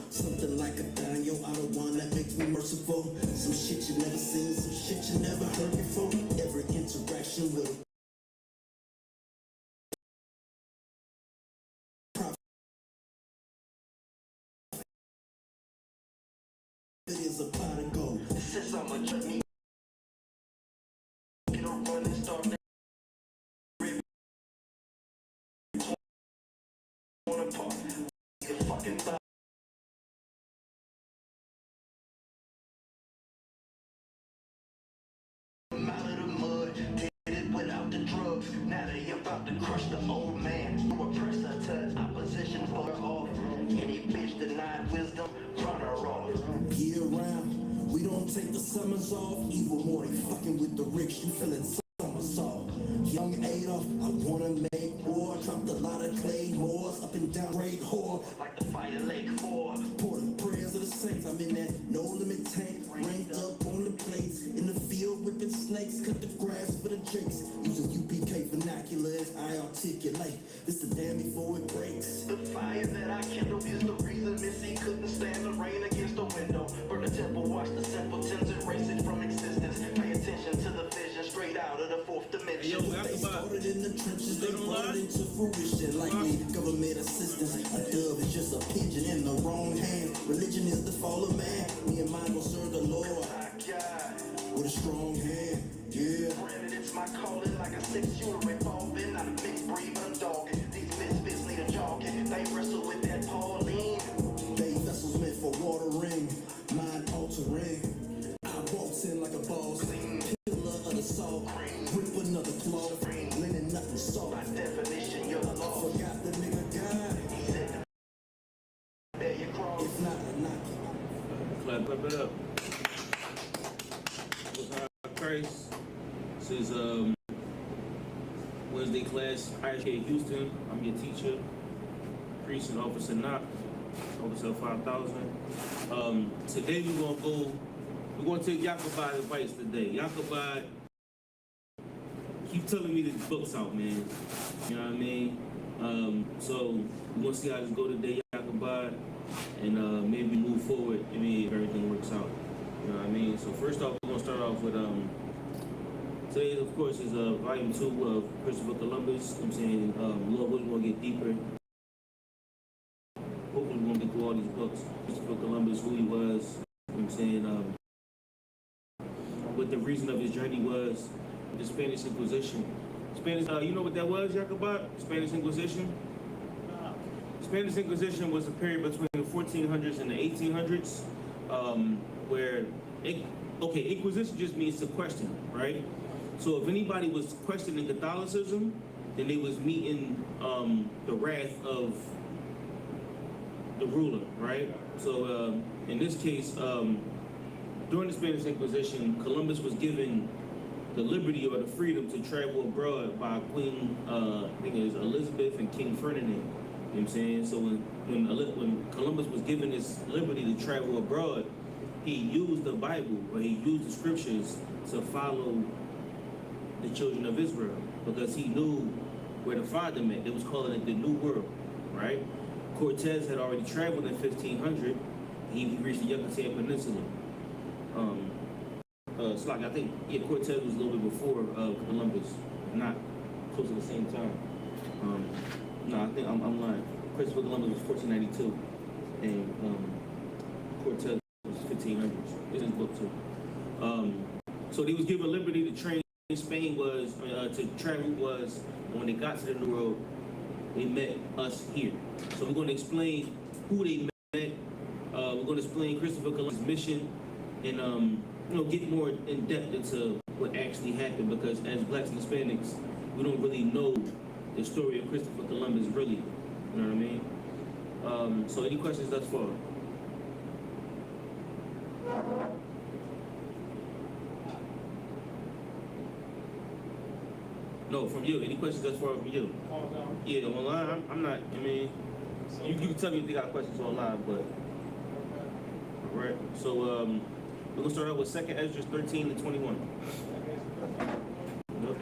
Something like a dime, yo, I don't want that makes me merciful. Some shit you never seen, some shit you never heard before. Every interaction with it is a pot of gold. This is how much of me. You don't run and start torn apart. You fucking thought. Out of the mud, did it without the drugs. Now they about to crush the old man. You oppress her to opposition for her off. Any bitch denied wisdom, run her off. Year round, we don't take the summers off. Evil more than fucking with the rich, you feeling somersault. Young Adolf, I wanna make war. Dropped a lot of claymores up and down great whore. Like the Fire Lake 4. Pour the prayers of the saints. I'm in that no limit tank. Ranked up on the plates. In the field whipping snakes. Cut the grass for the jakes. Using UPK vernacular as I articulate. This the damn before it breaks. The fire that I kindle is the reason Missy couldn't stand the rain against the window. Burn the temple, watch the simpletons erase it from existence. Pay attention to the vision straight out of the fourth dimension. Hey, yo, they started in the trenches, they brought it into fruition. Like government assistance. A dove is just a pigeon in the wrong hand. Religion is the fall of man. Me and mine will serve the Lord with a strong hand. Yeah. Granted, it's my calling like a sexual revolving. Not a mixed breed, but a dog. These misfits need a jogging. They wrestle with that Pauline. They vessels meant for watering, mind altering. I walks in like a boss. Pillar of the salt. Rip another claw. Linen nothing soft. By definition, you're the law. Forgot the nigga God. He said, there you cross. If not, I knock you. Clap it up. Christ. This is Wednesday class, I.S.U.P.K. Houston. I'm your teacher, priest and officer Knock, officer 5000. Today we're gonna take Yahahannah's advice today. Yahahannah keep telling me this book's out, man. You know what I mean? So we're gonna see how this go today, Yahahannah, and maybe move forward. Maybe if everything works out. You know what I mean? So first off, we're gonna start off with today, of course, is volume 2 of Christopher Columbus. I'm saying, Lord, we're gonna get deeper. Hopefully, we're gonna get through all these books. Christopher Columbus, who he was. I'm saying, what the reason of his journey was, the Spanish Inquisition. You know what that was, Yahahannah? Spanish Inquisition. Spanish Inquisition was a period between the 1400s and the 1800s. Where Inquisition just means to question, right? So if anybody was questioning Catholicism, then they was meeting the wrath of the ruler, right? So in this case, during the Spanish Inquisition, Columbus was given the liberty or the freedom to travel abroad by Queen, I think it was Elizabeth and King Ferdinand. You know what I'm saying? So when Columbus was given this liberty to travel abroad, he used the Bible, or he used the scriptures to follow the children of Israel, because he knew where the Father met. They was calling it the New World, right? Cortez had already traveled in 1500. He reached the Yucatan Peninsula. So like I think Cortez was a little bit before Columbus, not close to the same time. No, I think I'm lying. Christopher Columbus was 1492, and So they was given liberty to train. Spain was to travel was, and when they got to the New World, they met us here. So we're going to explain who they met. We're going to explain Christopher Columbus' mission, and get more in depth into what actually happened, because as blacks and Hispanics, we don't really know the story of Christopher Columbus really. You know what I mean? So any questions thus far? No, from you. Any questions thus far from you? Yeah, online. I'm not. I mean, you can tell me if you got questions online, but all right. So we're gonna start out with 2nd Ezra 13 to 21. Yep.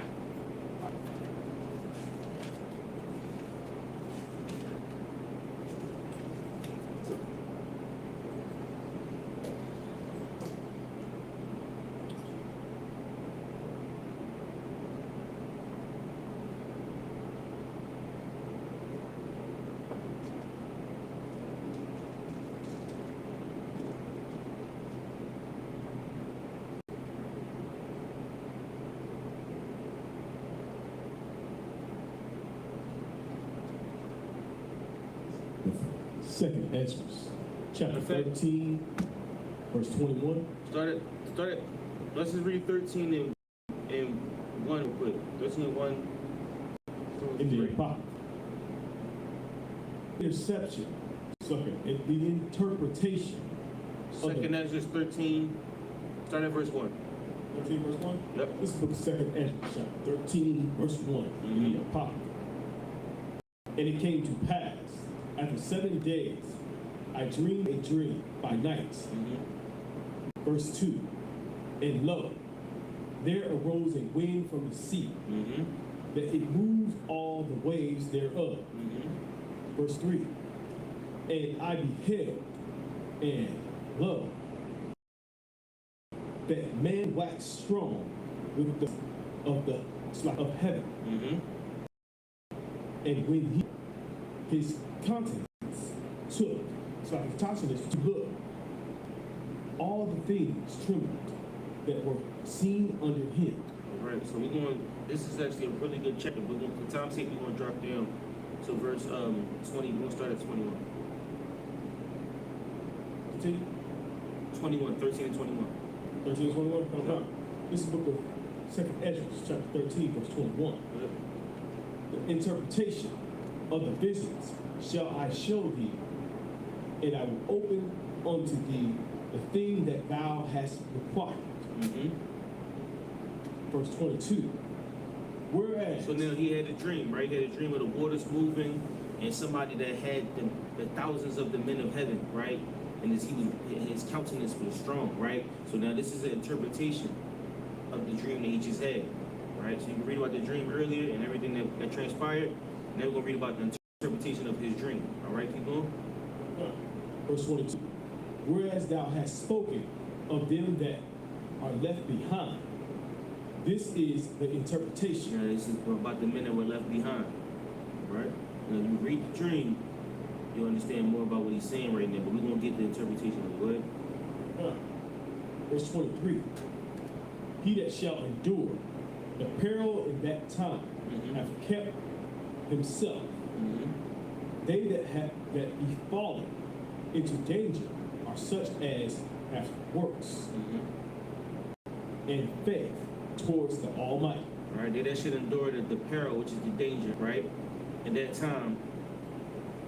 Second Ezra, chapter 13, verse 21. Start it. Let's just read 13 and 1 real quick. 13 and 1. In the Apocrypha. Interception, second, and the interpretation. 2nd Ezra 13. Start at verse 1. 13 verse 1? Yep. This is the book of 2nd Ezra, chapter 13, verse 1, in the Apocrypha. And it came to pass, after 7 days, I dreamed a dream by night. Verse 2. And lo, there arose a wind from the sea, that it moved all the waves thereof. Verse 3. And I beheld, and lo, that man waxed strong with the of heaven. And when his countenance took, to look, all the things trembled that were seen under him. All right, so this is actually a really good chapter. We're going, for time's sake, we're going to drop down to verse 20. We're going to start at 21. Continue. 21, 13 and 21. 13 and 21? Okay. This is the book of 2nd Ezra, chapter 13, verse 21. The interpretation of the visions shall I show thee, and I will open unto thee the thing that thou hast required. Verse 22. Whereas. So now he had a dream, right? He had a dream of the waters moving, and somebody that had the thousands of the men of heaven, right? And his countenance was strong, right? So now this is an interpretation of the dream that he just had, right? So you can read about the dream earlier and everything that transpired. And then we're going to read about the interpretation of his dream. All right, keep going. Verse 22. Whereas thou hast spoken of them that are left behind. This is the interpretation. Yeah, this is about the men that were left behind. Right? Now, if you read the dream, you'll understand more about what he's saying right now, but we're going to get the interpretation of it. Go ahead. Verse 23. He that shall endure the peril in that time have kept himself. They that be fallen into danger are such as have works and faith towards the Almighty. Right, they that should endure the peril, which is the danger, right? In that time,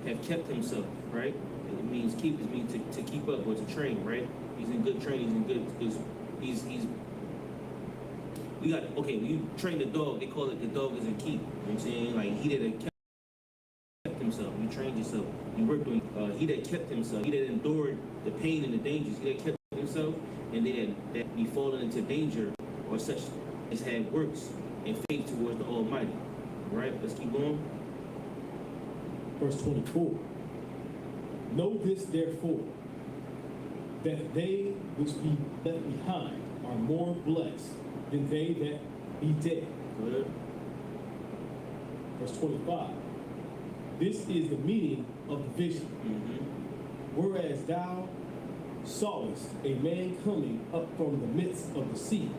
have kept himself, right? It means keep. It means to keep up or to train, right? He's in good training. He's in good. He's. We got okay. When you train the dog, they call it the dog is in keep. You know what I'm saying? Like he that kept himself. You trained yourself. You worked on. He that kept himself. He that endured the pain and the dangers. He that kept himself, and they that be fallen into danger or such as had works and faith towards the Almighty. All right, let's keep going. Verse 24. Know this therefore, that they which be left behind are more blessed than they that be dead. Good. Verse 25. This is the meaning of the vision. Whereas thou sawest a man coming up from the midst of the sea.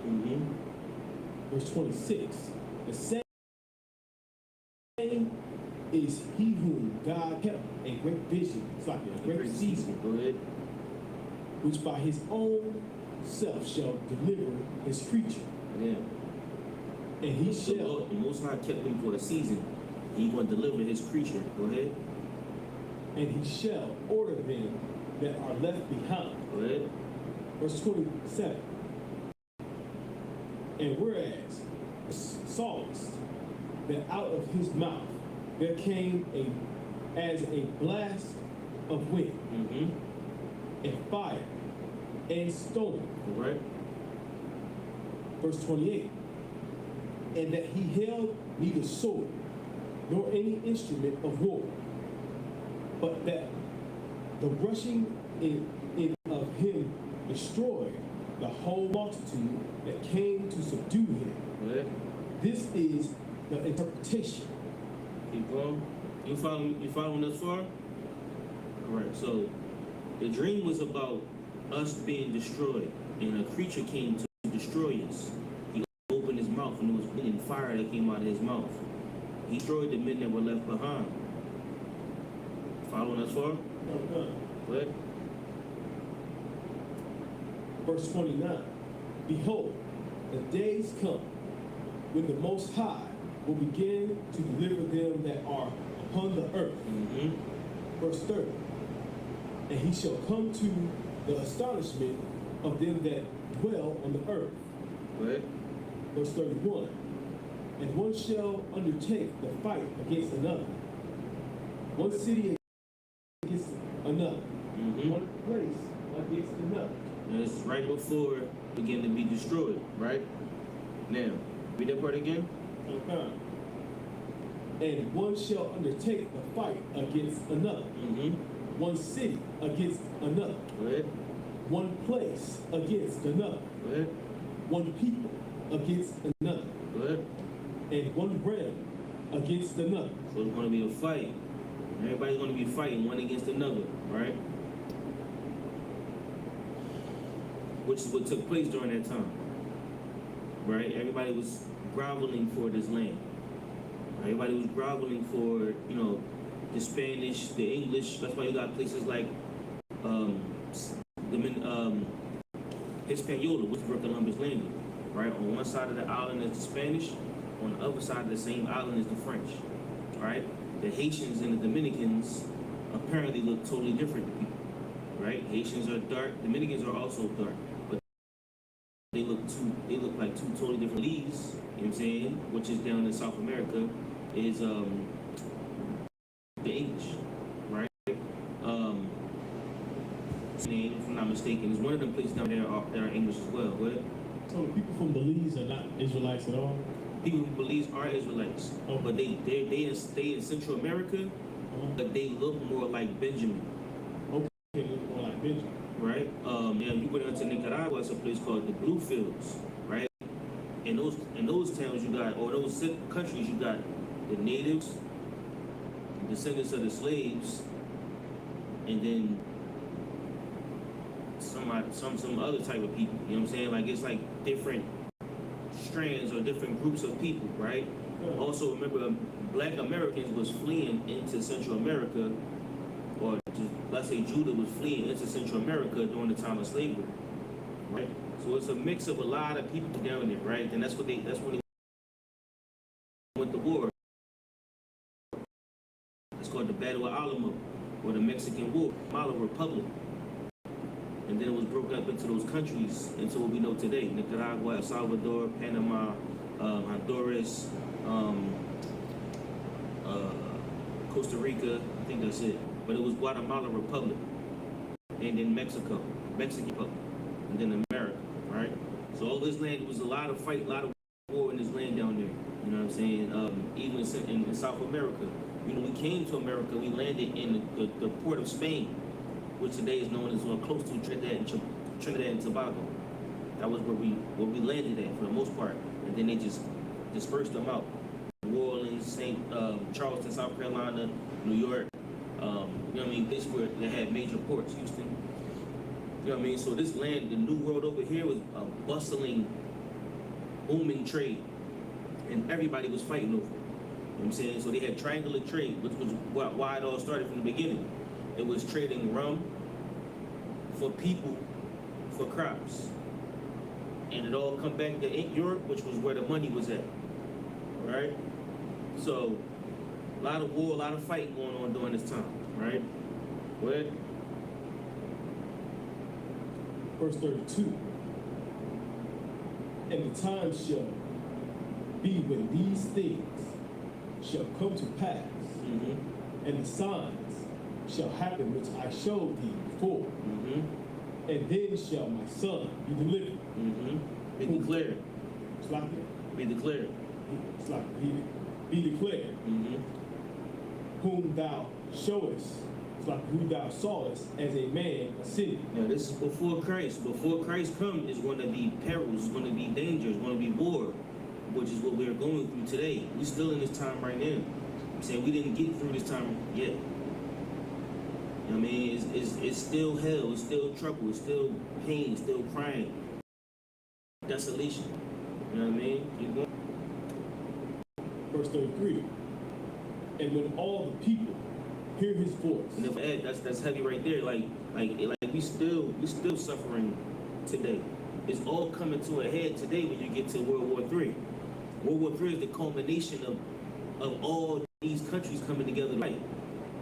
Verse 26. The same is he whom God kept a great vision, it's like a great season, Go ahead. which by his own self shall deliver his creature. Yeah. And he The shall, Lord, the Most High kept him for a season. He going to deliver his creature. Go ahead. and he shall order them that are left behind. Go ahead. Verse 27. And whereas sawest that out of his mouth there came as a blast of wind, and fire, and storm. All right. Verse 28. And that he held neither sword nor any instrument of war, but that the rushing in of him destroyed the whole multitude that came to subdue him. Go ahead. This is the interpretation. Keep going. You following us far? All right. So the dream was about us being destroyed, and a creature came to destroy us. He opened his mouth, and it was wind and fire that came out of his mouth. He destroyed the men that were left behind. Following us far? Go ahead. Verse 29. Behold, the days come when the Most High will begin to deliver them that are upon the earth. Verse 30. And he shall come to the astonishment of them that dwell on the earth. Go ahead. Verse 31. And one shall undertake the fight against another, one city against another, one place against another. And it's right before begin to be destroyed, right? Now, read that part again. Okay. And one shall undertake the fight against another, one city against another, Go ahead. one place against another, Go ahead. one people against another, Go ahead. and one realm against another. So it's going to be a fight. Everybody's going to be fighting one against another, right? Which is what took place during that time, right? Everybody was groveling for this land. Everybody was groveling for, the Spanish, the English. That's why you got places like Hispaniola, which is where Columbus landed, right? On one side of the island is the Spanish, on the other side of the same island is the French, right? The Haitians and the Dominicans apparently look totally different to people, right? Haitians are dark, Dominicans are also dark, but they look like two totally different leaves, you know what I'm saying? Which is down in South America is the English, right? Name, if I'm not mistaken, is one of them places down there that are English as well. What? So the people from Belize are not Israelites at all? People who Belize are Israelites, but they stay in Central America, but they look more like Benjamin. Okay, they look more like Benjamin. Right? Yeah, you go down to Nicaragua, it's a place called the Blue Fields, right? In those towns you got, or those countries you got the natives, the descendants of the slaves, and then some other type of people. You know what I'm saying? Like it's like different strands or different groups of people, right? Also remember, Black Americans was fleeing into Central America, or let's say Judah was fleeing into Central America during the time of slavery, right? So it's a mix of a lot of people down there, right? And that's when they went to war. It's called the Battle of Alamo, or the Mexican War, Mala Republic. And then it was broken up into those countries into what we know today: Nicaragua, El Salvador, Panama, Honduras, Costa Rica. I think that's it. But it was Guatemala Republic, and then Mexican Republic, and then America, right? So all this land, was a lot of fight, a lot of war in this land down there. You know what I'm saying? Even in South America, we came to America. We landed in the port of Spain, which today is known as close to Trinidad and Tobago. That was where we landed at for the most part, and then they just dispersed them out. New Orleans, Charleston, South Carolina, New York. You know what I mean? This where they had major ports, Houston. You know what I mean? So this land, the new world over here, was a bustling, booming trade, and everybody was fighting over it. You know what I'm saying? So they had triangular trade, which was why it all started from the beginning. It was trading rum for people, for crops. And it all come back to Europe, which was where the money was at, right? So, a lot of war, a lot of fighting going on during this time, right? Go ahead. Verse 32. And the time shall be when these things shall come to pass, and the signs shall happen which I showed thee before. And then shall my son be delivered. Be declared. It's like it. Be declared. It's like be declared. Whom thou showest, it's like who thou sawest as a man ascending. Now this is before Christ. Before Christ comes is going to be perils, it's going to be danger, it's going to be war, which is what we're going through today. We're still in this time right now. I'm saying we didn't get through this time yet. You know what I mean? It's still hell, it's still trouble, it's still pain, it's still crying, desolation. You know what I mean? Keep going. Verse 33. And when all the people hear his voice. And if that's heavy right there. Like we still suffering today. It's all coming to a head today when you get to World War III. World War III is the culmination of all these countries coming together, right?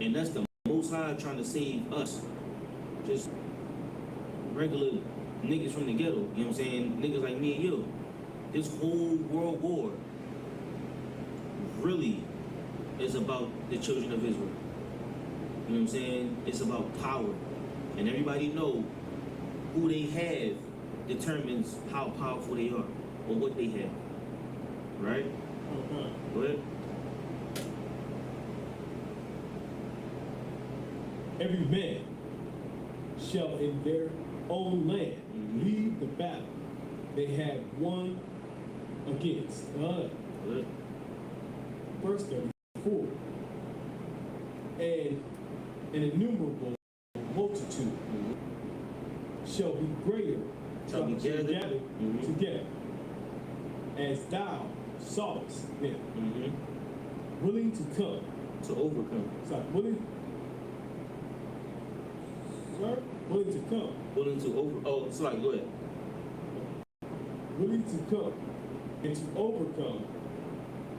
And that's the Most High trying to save us. Just regular niggas from the ghetto, you know what I'm saying? Niggas like me and you. This whole world war really is about the children of Israel. You know what I'm saying? It's about power. And everybody know who they have determines how powerful they are or what they have. Right? Go ahead. Every man shall in their own land lead the battle they have won against another. Verse 34. And an innumerable multitude shall be greater, Shall be gathered. together, as thou sawest them, willing to come. To overcome. So willing, sir, willing to come. Willing to it's like, go ahead. Willing to come and to overcome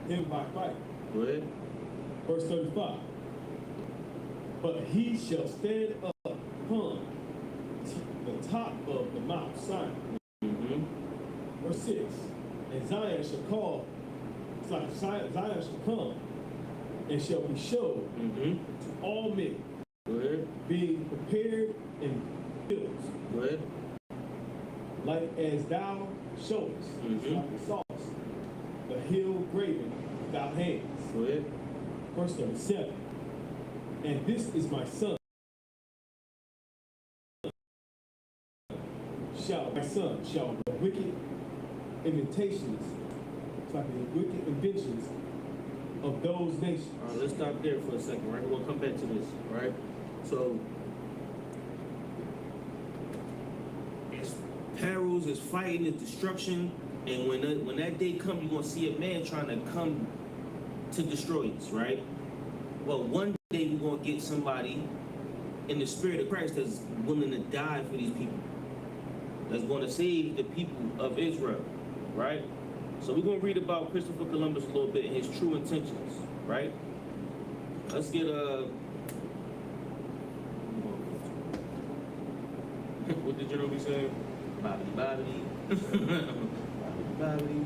him by fight. Go ahead. Verse 35. But he shall stand up upon the top of the Mount Sinai. Verse 6. And Zion shall call, it's like Zion shall come and shall be showed to all men, Go ahead. being prepared in hills, Go ahead. like as thou showest, like the sawest, the hill graven without hands. Go ahead. Verse 37. And this is my son. My son shall the wicked imitations, it's like the wicked inventions of those nations. All right, let's stop there for a second, right? We'll come back to this, right? So, it's perils, it's fighting, it's destruction, and when that day comes, you're gonna see a man trying to come to destroy us, right? Well, one day we're gonna get somebody in the spirit of Christ that's willing to die for these people, that's gonna save the people of Israel, right? So we're gonna read about Christopher Columbus a little bit and his true intentions, right? Let's get what did Jerome be saying? Bobbity bobbity. Bobbity bobbity.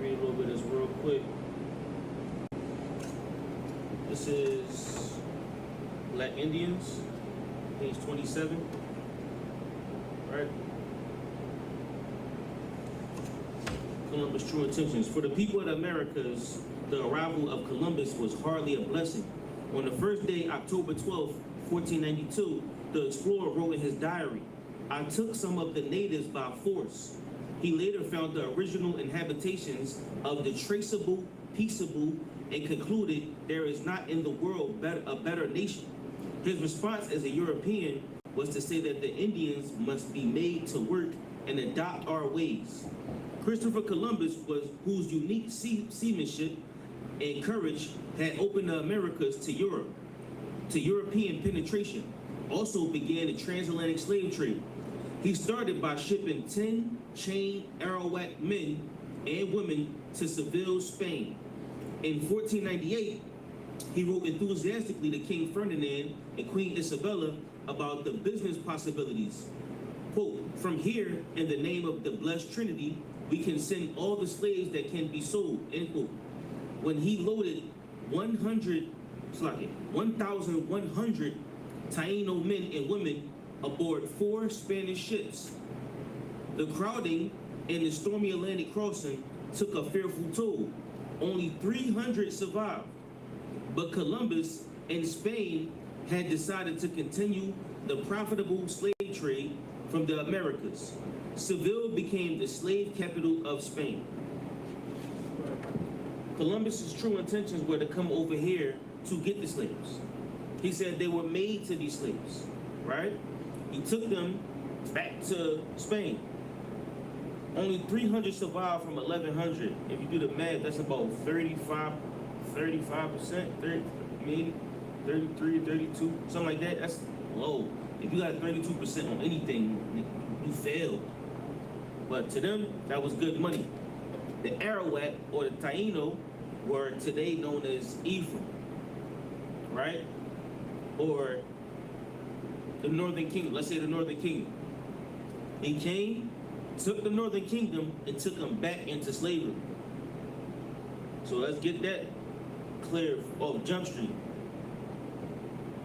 Read a little bit of this real quick. This is Black Indians, page 27. Right? Columbus' true intentions. For the people of the Americas, the arrival of Columbus was hardly a blessing. On the first day, October 12th, 1492, the explorer wrote in his diary, "I took some of the natives by force." He later found the original inhabitations of the traceable, peaceable, and concluded there is not in the world a better nation. His response as a European was to say that the Indians must be made to work and adopt our ways. Christopher Columbus, whose unique seamanship and courage had opened the Americas to Europe, to European penetration, also began the transatlantic slave trade. He started by shipping 10 chain Arawak men and women to Seville, Spain. In 1498, he wrote enthusiastically to King Ferdinand and Queen Isabella about the business possibilities. Quote, "From here, in the name of the blessed Trinity, we can send all the slaves that can be sold," end quote. When he loaded 1,100 Taino men and women aboard 4 Spanish ships. The crowding and the stormy Atlantic crossing took a fearful toll. Only 300 survived. But Columbus and Spain had decided to continue the profitable slave trade from the Americas. Seville became the slave capital of Spain. Columbus's true intentions were to come over here to get the slaves. He said they were made to be slaves, right? He took them back to Spain. Only 300 survived from 1,100. If you do the math, that's about 35%, 30, maybe 33, 32, something like that. That's low. If you got 32% on anything, you failed. But to them, that was good money. The Arawak or the Taino were today known as Ephraim, right? Or the Northern Kingdom. Let's say the Northern Kingdom. He came, took the Northern Kingdom, and took them back into slavery. So let's get that clear off Jump Street.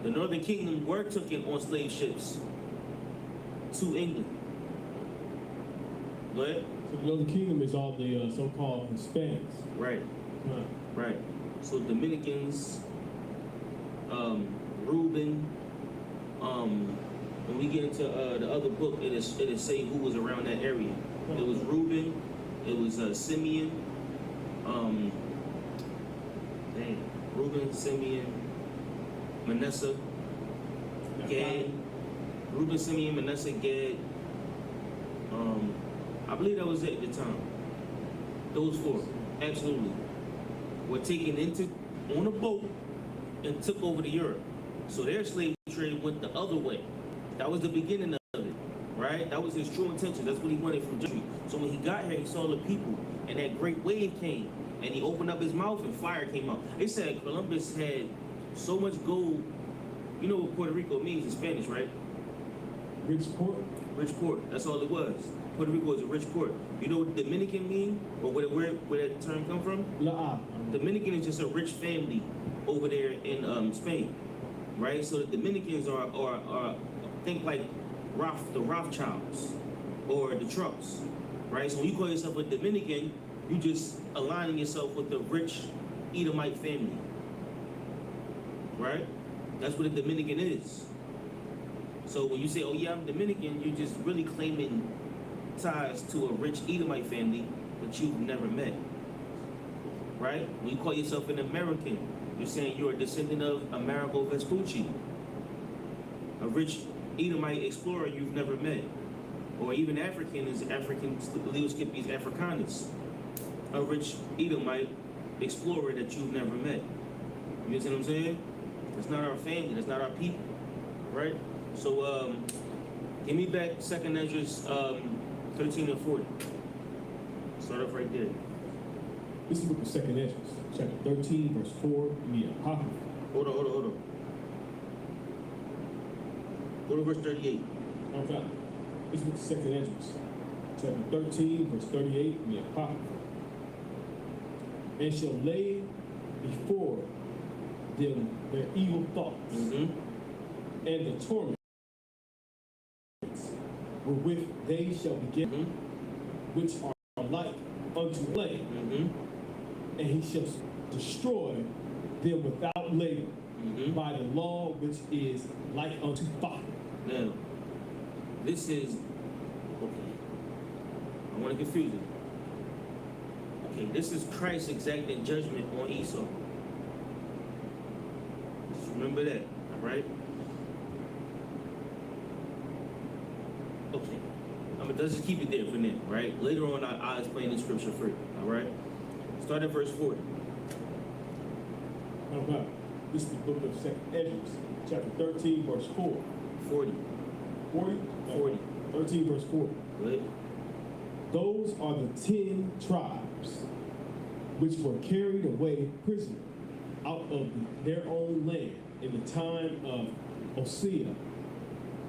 The Northern Kingdom were taken on slave ships to England. Go ahead. So the Northern Kingdom is all the so-called Hispanics. Right. Right. Right. So Dominicans, Reuben, when we get into the other book, it'll say who was around that area. It was Reuben, it was Simeon, Reuben, Simeon, Manasseh, Gad, Reuben, Simeon, Manasseh, Gad. I believe that was it at the time. Those 4, absolutely, were taken on a boat and took over to Europe. So their slave trade went the other way. That was the beginning of it, right? That was his true intention. That's what he wanted from Germany. So when he got here, he saw the people, and that great wave came, and he opened up his mouth, and fire came out. They said Columbus had so much gold. You know what Puerto Rico means in Spanish, right? Rich port? Rich port. That's all it was. Puerto Rico is a rich port. You know what Dominican mean, or where that term come from? La. Dominican is just a rich family over there in Spain, right? So the Dominicans are think like the Rothschilds or the Trumps, right? So when you call yourself a Dominican, you just aligning yourself with the rich Edomite family, right? That's what a Dominican is. So when you say, "Oh yeah, I'm Dominican," you're just really claiming ties to a rich Edomite family that you've never met, right? When you call yourself an American, you're saying you're a descendant of Amerigo Vespucci, a rich Edomite explorer you've never met. Or even African is African, LUFKIN is Africanus, a rich Edomite explorer that you've never met. You see what I'm saying? That's not our family, that's not our people, right? So give me back 2nd Esdras 13 and 40. Start off right there. This is the book of 2nd Esdras, chapter 13, verse 4, in the Apocrypha. Hold on. Go to verse 38. Okay. This is the book of 2nd Esdras, chapter 13, verse 38, in the Apocrypha. "And shall lay before them their evil thoughts and the torments wherewith they shall begin, which are like unto land, Mm-hmm. and he shall destroy them without labor Mm-hmm. by the law which is like unto fire. Now, this is okay. I want to confuse it. Okay, this is Christ exacting judgment on Esau. Just remember that, all right? Okay, let's just keep it there for now, right? Later on, I'll explain the scripture for you, all right? Start at verse 40. All right. This is the book of 2 Esdras, chapter 13, verse 4. 40. 40? 40. 13, verse 40. Good. Those are the 10 tribes which were carried away prisoner out of their own land in the time of Hosea.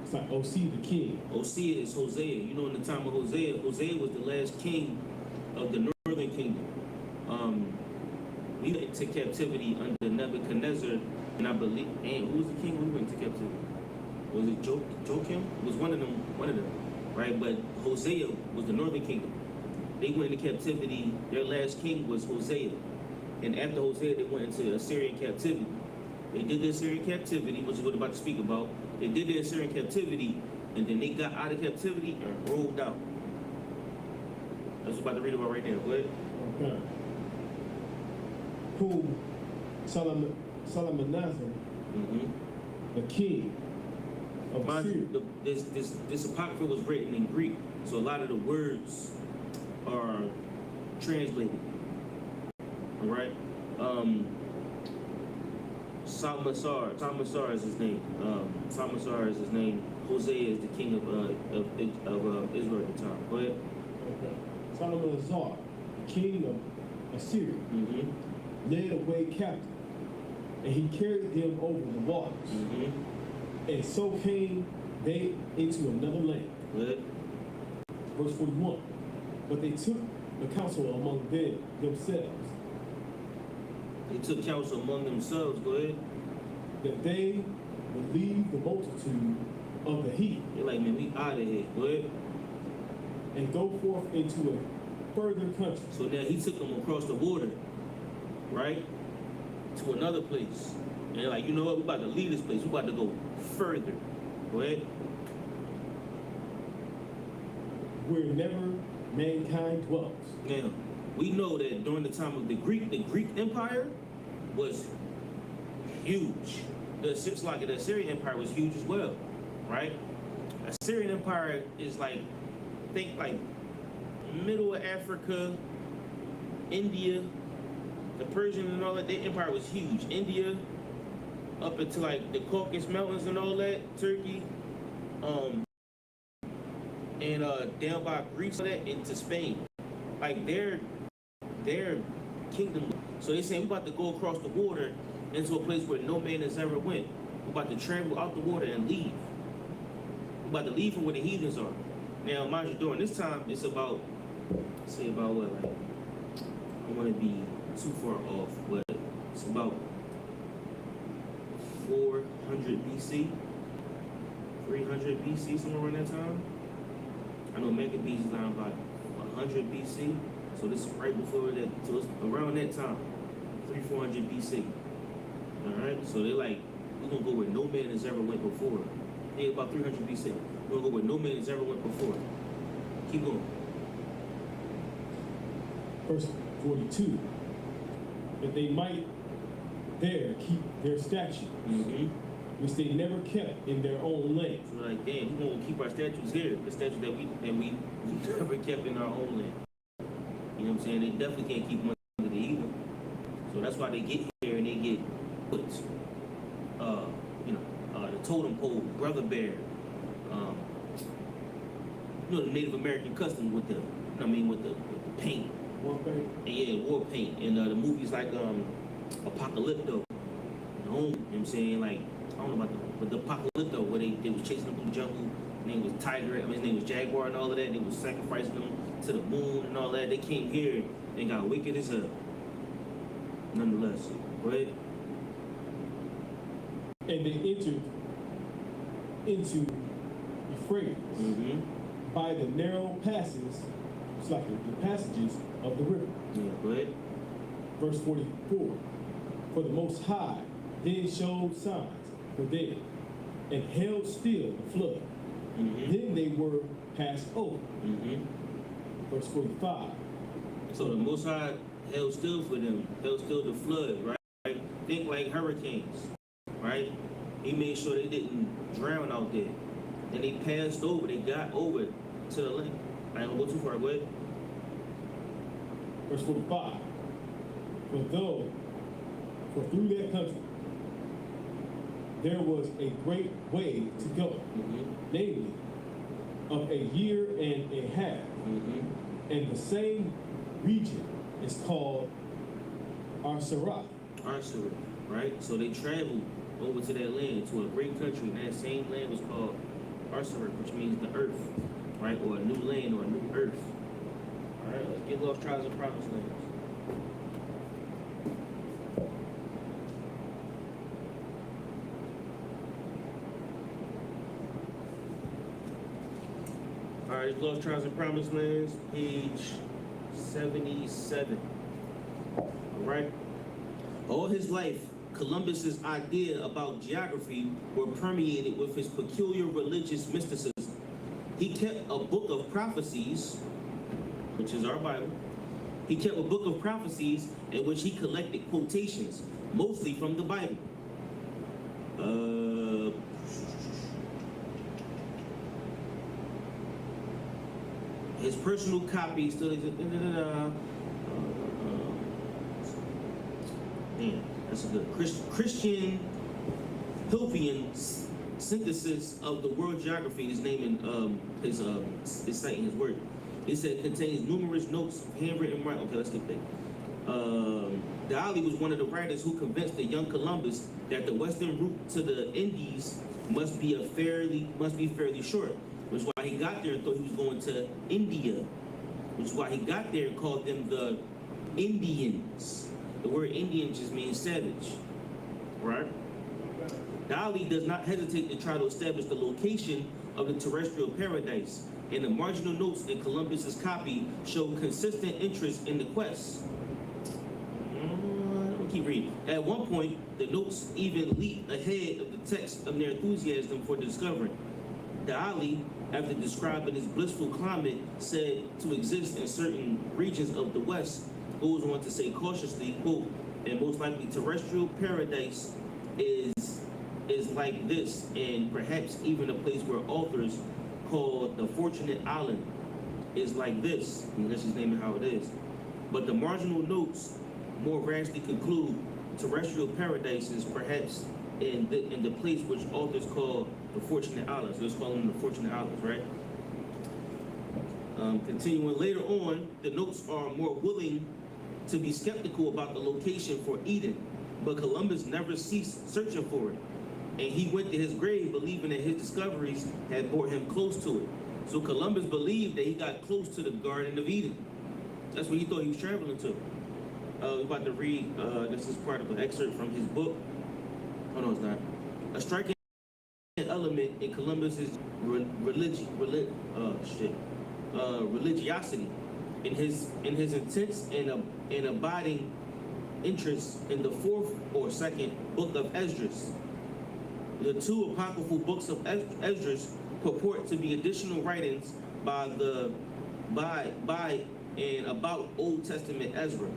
It's like Hosea the king. Hosea is Hosea. You know, in the time of Hosea, Hosea was the last king of the northern kingdom. We went into captivity under Nebuchadnezzar, and I believe, and who was the king we went into captivity? Was it Joachim? It was one of them, right? But Hosea was the northern kingdom. They went into captivity. Their last king was Hosea. And after Hosea, they went into Assyrian captivity. They did the Assyrian captivity, which is what I'm about to speak about. They did the Assyrian captivity, and then they got out of captivity and rolled out. That's what I'm about to read about right now. Go ahead. Okay. Whom Shalmaneser, the king of Mind Assyria. you, this apocrypha was written in Greek, so a lot of the words are translated. All right. Salmasar is his name. Salmasar is his name. Hosea is the king of Israel at the time. Go ahead. Okay. Shalmaneser, the king of Assyria, led away captive, and he carried them over the waters. And so came they into another land. Good. Verse 41. But they took the counsel among themselves, They took counsel among themselves. Go ahead. that they would leave the multitude of the heat They're like, man, we out of here. Go ahead. and go forth into a further country. So now he took them across the water, right, to another place. And they're like, you know what? We're about to leave this place. We're about to go further. Go ahead. Where never mankind dwells. Now, we know that during the time of the Greek Empire was huge. The Assyrian Empire was huge as well, right? Assyrian Empire is like, think like middle of Africa, India, the Persian and all that. Their empire was huge. India, up into like the Caucasus Mountains and all that, Turkey, and down by Greece, all that into Spain. Like their kingdom. So they saying we're about to go across the water into a place where no man has ever went. We're about to travel out the water and leave. We're about to leave from where the heathens are. Now, mind you, during this time, it's about, say about what, like, I don't want to be too far off, but it's about 400 BC, 300 BC, somewhere around that time. I know Maccabees is around about 100 BC, so this is right before that, so it's around that time, 400 BC. All right, so they're like, we're gonna go where no man has ever went before. Yeah, about 300 BC. We're gonna go where no man has ever went before. Keep going. Verse 42. That they might there keep their statutes, which they never kept in their own land. So like, damn, we're gonna keep our statutes here, the statutes that we never kept in our own land. You know what I'm saying? They definitely can't keep them under the heathen. So that's why they get here and they get put, the totem pole, brother bear, the Native American custom with the, with the paint. War paint. And yeah, war paint. And the movies like Apocalypto. You know what I'm saying? Like, I don't know about the Apocalypto, where they was chasing them through the jungle. His name was Tiger, his name was Jaguar and all of that. And they was sacrificing them to the moon and all that. They came here and got wicked as hell. Nonetheless, right? And they entered into Euphrates by the narrow passes it's like the passages of the river. Yeah, go ahead. Verse 44, for the Most High then showed signs for them, and held still the flood. Then they were passed over. Verse 45. So the Most High held still for them, held still the flood, right? Think like hurricanes, right? He made sure they didn't drown out there. And they passed over, they got over to the land. I ain't gonna go too far, go ahead. Verse 45. For through their country there was a great way to go, namely, of a year and a half. And the same region is called Arsarat. Arsarat, right? So they traveled over to that land, to a great country, and that same land was called Arsarat, which means the earth, right? Or a new land or a new earth. All right, let's get lost tribes and promised lands. All right, Lost Tribes and Promised Lands, page 77. All right. All his life, Columbus's idea about geography were permeated with his peculiar religious mysticism. He kept a book of prophecies, which is our Bible. He kept a book of prophecies in which he collected quotations, mostly from the Bible. His personal copy still exists. Man, that's a good Christian Hilfian synthesis of the world geography is naming his citing his work. He said contains numerous notes of handwritten writing. Okay, let's get that. Dali was one of the writers who convinced the young Columbus that the western route to the Indies must be fairly short. Which is why he got there and thought he was going to India. Which is why he got there and called them the Indians. The word Indian just means savage, right? Dali does not hesitate to try to establish the location of the terrestrial paradise, and the marginal notes in Columbus's copy show consistent interest in the quest. We'll keep reading. At one point, the notes even leap ahead of the text of their enthusiasm for discovering. Dali, after describing his blissful climate said to exist in certain regions of the West, goes on to say cautiously, quote, and most likely terrestrial paradise is like this, and perhaps even a place where authors called the Fortunate Island is like this, and let's just name it how it is. But the marginal notes more rashly conclude terrestrial paradise is perhaps in the place which authors call the Fortunate Islands. Let's call them the Fortunate Islands, right? Continuing later on, the notes are more willing to be skeptical about the location for Eden, but Columbus never ceased searching for it. And he went to his grave believing that his discoveries had brought him close to it. So Columbus believed that he got close to the Garden of Eden. That's what he thought he was traveling to. We're about to read, this is part of an excerpt from his book. Oh no, it's not. A striking element in Columbus's religiosity, in his intense and abiding interest in the fourth or second book of Esdras. The two apocryphal books of Esdras purport to be additional writings by and about Old Testament Ezra,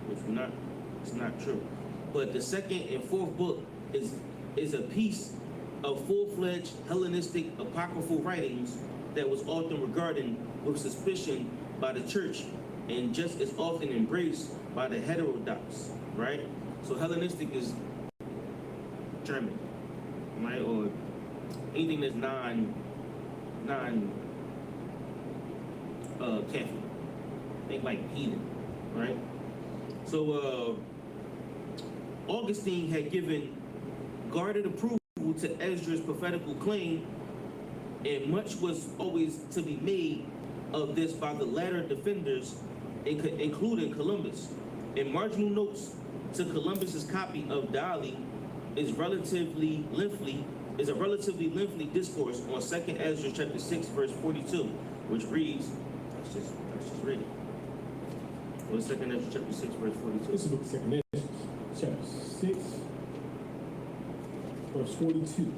which it's not true. But the second and fourth book is a piece of full-fledged Hellenistic apocryphal writings that was often regarded with suspicion by the church and just as often embraced by the heterodox, right? So Hellenistic is German, right? Or anything that's Catholic. Think like heathen, right? So Augustine had given guarded approval to Esdras' prophetical claim, and much was always to be made of this by the latter defenders, including Columbus. In marginal notes to Columbus's copy of Dali is a relatively lengthy discourse on 2nd Esdras chapter 6 verse 42, which reads, Let's just read it. Well, 2nd Ezra chapter 6, verse 42. This is the book of 2nd Ezra, chapter 6, verse 42.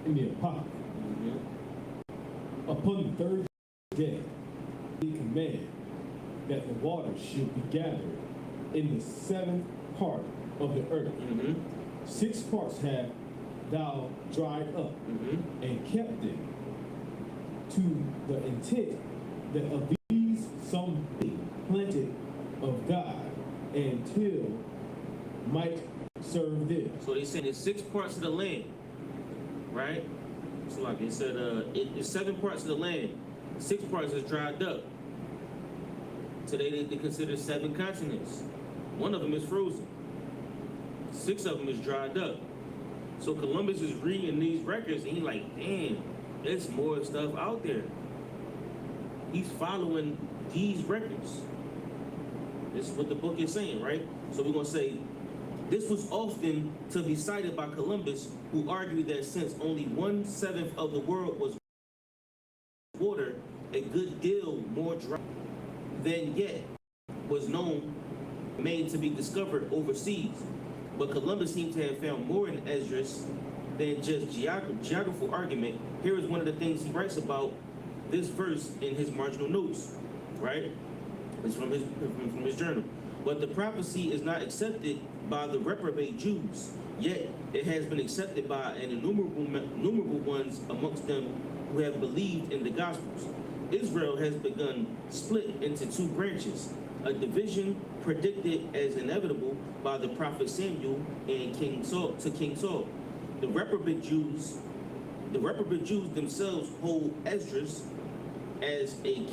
In the Apocrypha, upon the 3rd day, he commanded that the waters should be gathered in the 7th part of the earth. 6 parts have thou dried up and kept them to the intent that of these some be planted of God until might serve them. So they said there's 6 parts of the land, right? So like they said, it's 7 parts of the land. 6 parts is dried up. Today they consider 7 continents. 1 of them is frozen. 6 of them is dried up. So Columbus is reading these records and he's like, damn, there's more stuff out there. He's following these records. This is what the book is saying, right? So we're gonna say, this was often to be cited by Columbus, who argued that since only 1/7 of the world was water, a good deal more dry than yet was known, made to be discovered overseas. But Columbus seems to have found more in Esdras than just geographical argument. Here is one of the things he writes about this verse in his marginal notes, right? It's from his journal. But the prophecy is not accepted by the reprobate Jews, yet it has been accepted by an innumerable ones amongst them who have believed in the Gospels. Israel has begun split into 2 branches, a division predicted as inevitable by the prophet Samuel and King Saul. The reprobate Jews themselves hold Esdras as a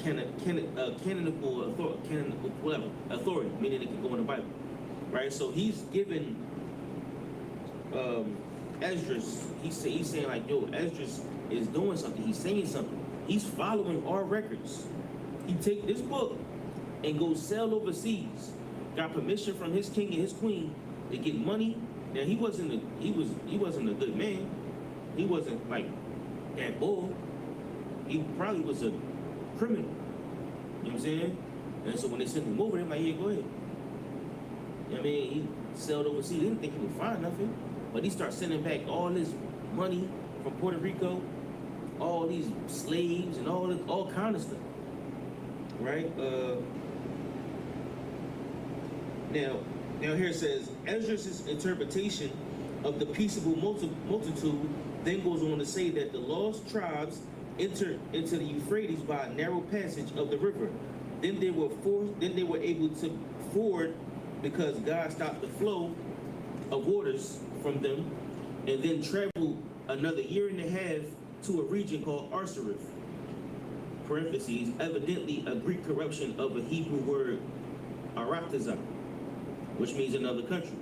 canonical authority, meaning it can go in the Bible, right? So he's given Esdras. He's saying like, yo, Esdras is doing something. He's saying something. He's following our records. He take this book and go sell overseas. Got permission from his king and his queen to get money. Now he wasn't a good man. He wasn't like that bull. He probably was a criminal. You know what I'm saying? And so when they sent him over, they're like, yeah, go ahead. You know what I mean? He sailed overseas. They didn't think he would find nothing. But he started sending back all this money from Puerto Rico, all these slaves and all kind of stuff. Right? Now here it says, Esdras' interpretation of the peaceable multitude then goes on to say that the lost tribes entered into the Euphrates by a narrow passage of the river. Then they were able to ford because God stopped the flow of waters from them, and then traveled another 1.5 years to a region called Arsareth, parentheses, evidently a Greek corruption of a Hebrew word, Aratazah, which means another country.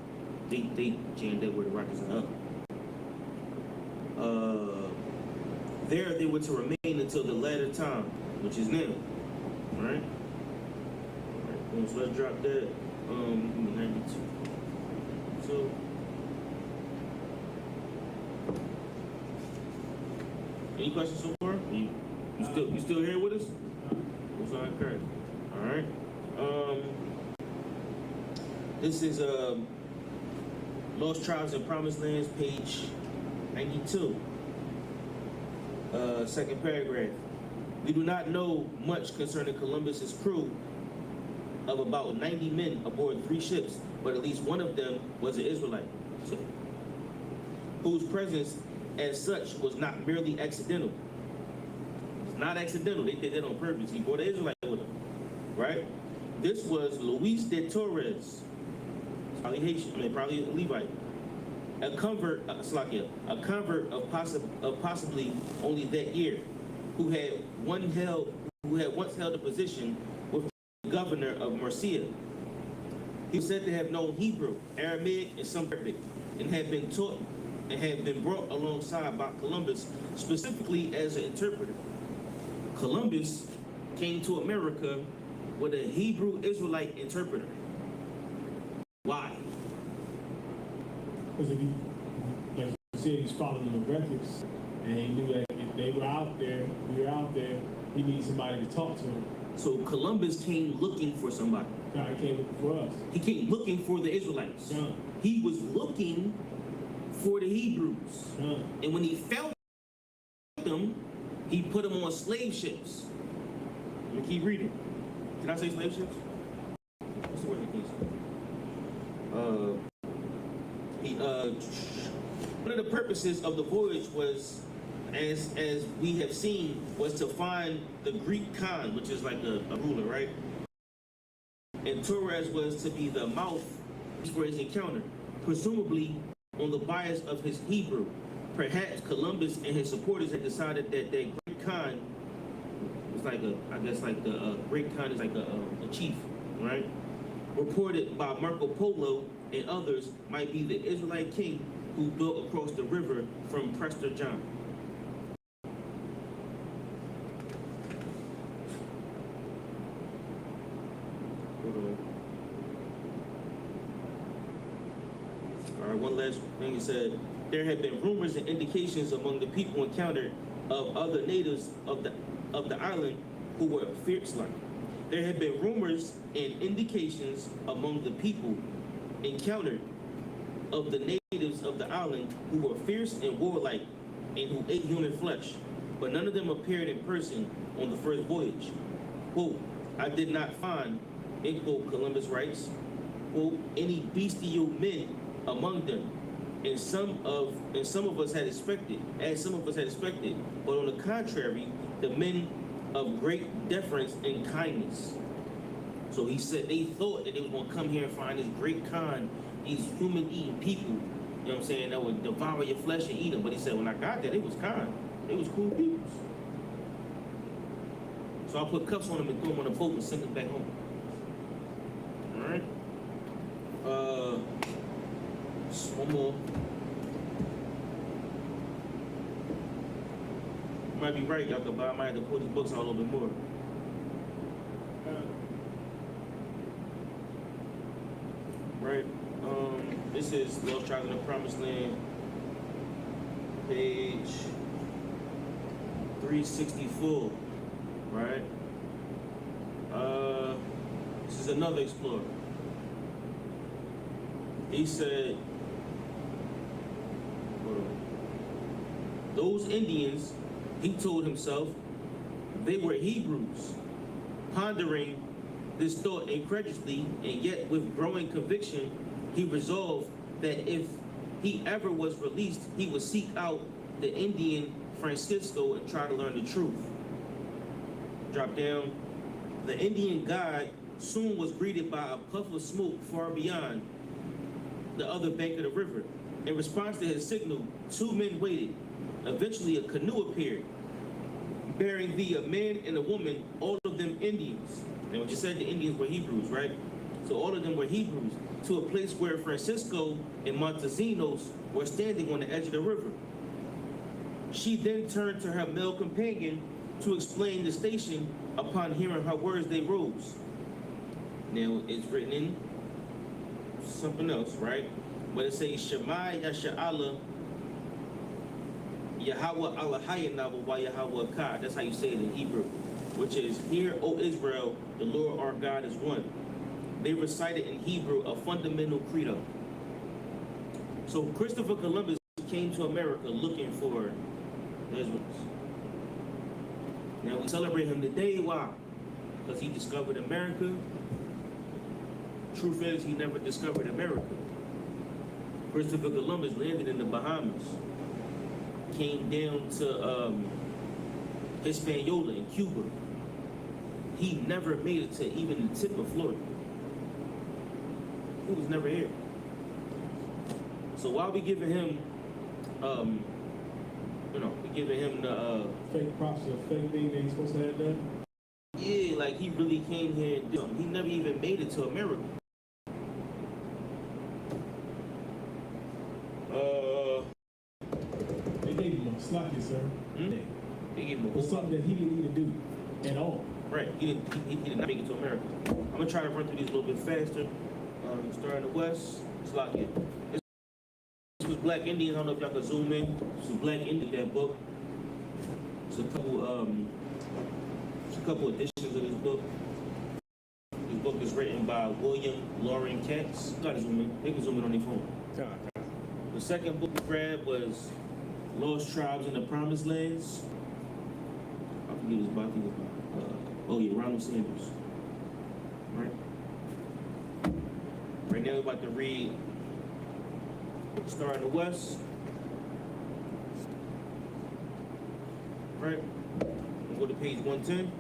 They jammed that word Aratazah up. There they were to remain until the latter time, which is now, right? So let's drop that. 92. So. Any questions so far? You still here with us? What's on correct? All right. This is Lost Tribes and Promised Lands, page 92. 2nd paragraph. We do not know much concerning Columbus's crew of about 90 men aboard 3 ships, but at least one of them was an Israelite, whose presence as such was not merely accidental. It's not accidental. They did that on purpose. He brought an Israelite with him, right? This was Luis de Torres, probably Haitian, probably a Levite, a convert of possibly only that year, who had once held a position with the governor of Murcia. He was said to have known Hebrew, Aramaic, and some Arabic, and had been taught and had been brought alongside by Columbus specifically as an interpreter. Columbus came to America with a Hebrew Israelite interpreter. Why? Because if he, like you said, he's following the records, and he knew that if they were out there, we were out there, he needs somebody to talk to him. So Columbus came looking for somebody. God came looking for us. He came looking for the Israelites. Son. He was looking for the Hebrews. Son. And when he found them, he put them on slave ships. Let me keep reading. Can I say slave ships? What's the word in case? One of the purposes of the voyage was, as we have seen, was to find the Greek Khan, which is like a ruler, right? And Torres was to be the mouth for his encounter, presumably on the bias of his Hebrew. Perhaps Columbus and his supporters had decided that that Greek Khan was like a, I guess like the Great Khan is like a chief, right? Reported by Marco Polo and others might be the Israelite king who built across the river from Prester John. All right, one last thing he said. There had been rumors and indications among the people encountered of other natives of the island who were fierce-like. There had been rumors and indications among the people encountered of the natives of the island who were fierce and warlike and who ate human flesh, but none of them appeared in person on the first voyage. Quote, I did not find, end quote, Columbus writes, quote, any bestial men among them, and some of us had expected, but on the contrary, the men of great deference and kindness. So he said they thought that they was gonna come here and find this great Khan, these human-eating people, you know what I'm saying, that would devour your flesh and eat them. But he said when I got there, they was kind, they was cool people. So I put cuffs on them and threw them on a boat and sent them back home. All right. One more. You might be right, y'all, but I might have to pull these books out a little bit more. Right. This is Lost Tribes in the Promised Land, page 364. Right. This is another explorer. He said, those Indians, he told himself, they were Hebrews. Pondering this thought incredulously and yet with growing conviction, he resolved that if he ever was released, he would seek out the Indian Francisco and try to learn the truth. Drop down. The Indian guide soon was greeted by a puff of smoke far beyond the other bank of the river. In response to his signal, two men waited. Eventually, a canoe appeared, bearing a man and a woman, all of them Indians. And what you said, the Indians were Hebrews, right? So all of them were Hebrews, to a place where Francisco and Montesinos were standing on the edge of the river. She then turned to her male companion to explain the station. Upon hearing her words, they rose. Now, it's written in something else, right? But it says, Shema Yasha'Allah, Yahweh Allah wa Yahweh Ka. That's how you say it in Hebrew, which is, Hear, O Israel, the Lord our God is one. They recited in Hebrew a fundamental credo. So Christopher Columbus came to America looking for the Israelites. Now we celebrate him today. Why? Because he discovered America. Truth is, he never discovered America. Christopher Columbus landed in the Bahamas, came down to Hispaniola in Cuba. He never made it to even the tip of Florida. He was never here. So why are we giving him, we giving him the fake props or fake thing that he's supposed to have done? Yeah, like he really came here and did something. He never even made it to America. They gave him a sloppy, sir. They gave him a For something that he didn't need to do at all. Right, he did not make it to America. I'm gonna try to run through these a little bit faster. Starting the West, it's like it. This was Black Indians. I don't know if y'all can zoom in. This was Black Indian, that book. It's a couple editions of this book. This book is written by William Loring Katz. You gotta zoom in. They can zoom in on their phone. The second book we grabbed was Lost Tribes in the Promised Lands. I forget his body. Oh yeah, Ronald Sanders. Right. Right now we're about to read Star in the West. Right. We'll go to page 110.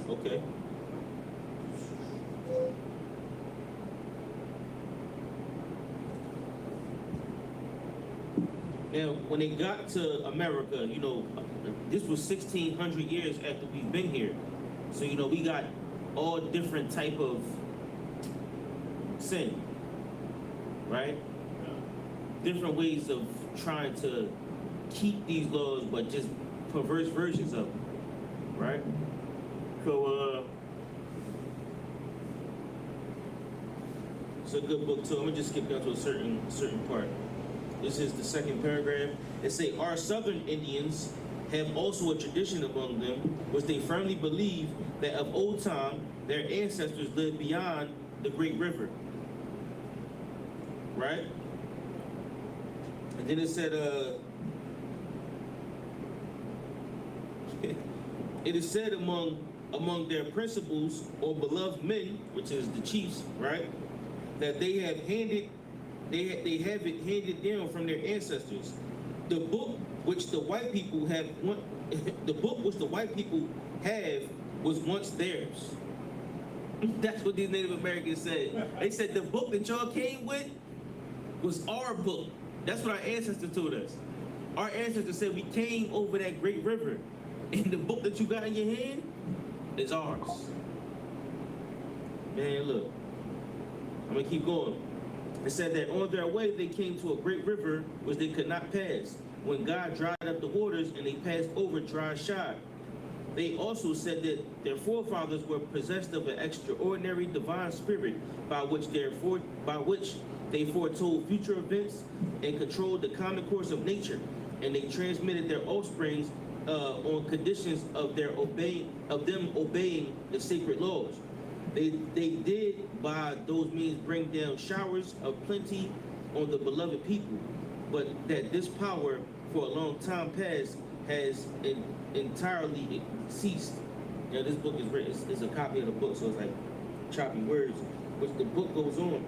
Okay. Now, when they got to America, you know, this was 1,600 years after we've been here. So, you know, we got all different type of sin, right? Different ways of trying to keep these laws, but just perverse versions of them, right? So, it's a good book too. I'm gonna just skip down to a certain part. This is the second paragraph. It say, our Southern Indians have also a tradition among them, which they firmly believe that of old time, their ancestors lived beyond the great river. Right? And then it said, it is said among their principals or beloved men, which is the chiefs, right, that they have it handed down from their ancestors. The book which the white people have was once theirs. That's what these Native Americans said. They said the book that y'all came with was our book. That's what our ancestors told us. Our ancestors said we came over that great river, and the book that you got in your hand is ours. Man, look, I'm gonna keep going. It said that on their way they came to a great river which they could not pass, when God dried up the waters and they passed over dry shod. They also said that their forefathers were possessed of an extraordinary divine spirit by which they foretold future events and controlled the common course of nature, and they transmitted their offsprings on conditions of them obeying the sacred laws. They did by those means bring down showers of plenty on the beloved people, but that this power for a long time past has entirely ceased. You know, this book is written, it's a copy of the book, so it's like choppy words, which the book goes on.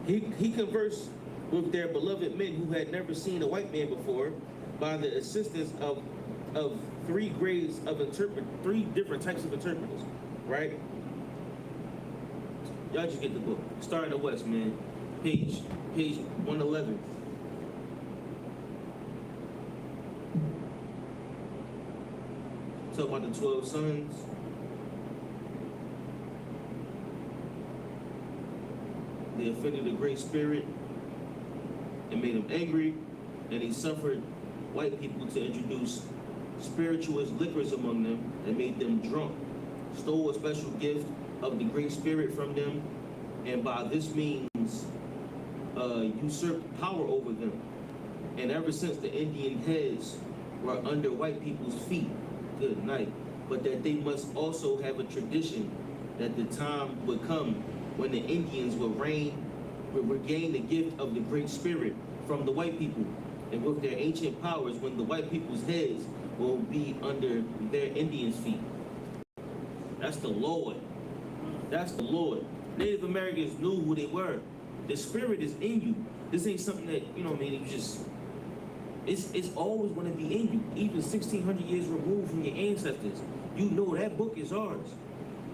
He conversed with their beloved men who had never seen a white man before by the assistance of three different types of interpreters, right? Y'all just get the book. Star in the West, man. Page 111. Talk about the 12 sons. They offended the Great Spirit and made him angry, and he suffered white people to introduce spirituous liquors among them and made them drunk, stole a special gift of the Great Spirit from them, and by this means usurped power over them. And ever since, the Indian heads were under white people's feet. Good night. But that they must also have a tradition that the time would come when the Indians would regain the gift of the Great Spirit from the white people, and with their ancient powers, when the white people's heads will be under their Indians' feet. That's the Lord. That's the Lord. Native Americans knew who they were. The Spirit is in you. This ain't something that, you know what I mean, it's always going to be in you. Even 1,600 years removed from your ancestors, you know that book is ours.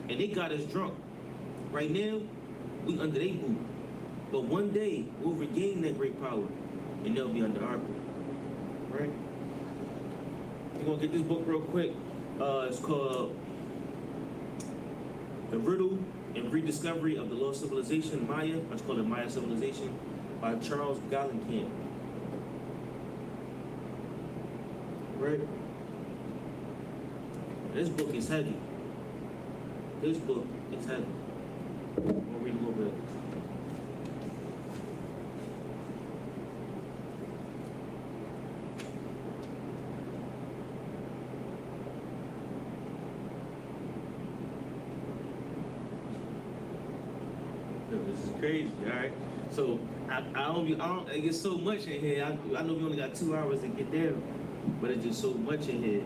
And they got us drunk. Right now, we under their boot. But one day, we'll regain that great power, and they'll be under our boot. Right? We're going to get this book real quick. It's called The Riddle and Rediscovery of the Lost Civilization, Maya, let's call it Maya Civilization, by Charles Gallenkamp. Right? This book is heavy. This book is heavy. I'll read a little bit. This is crazy, all right? So I get so much in here. I know we only got 2 hours to get there, but it's just so much in here.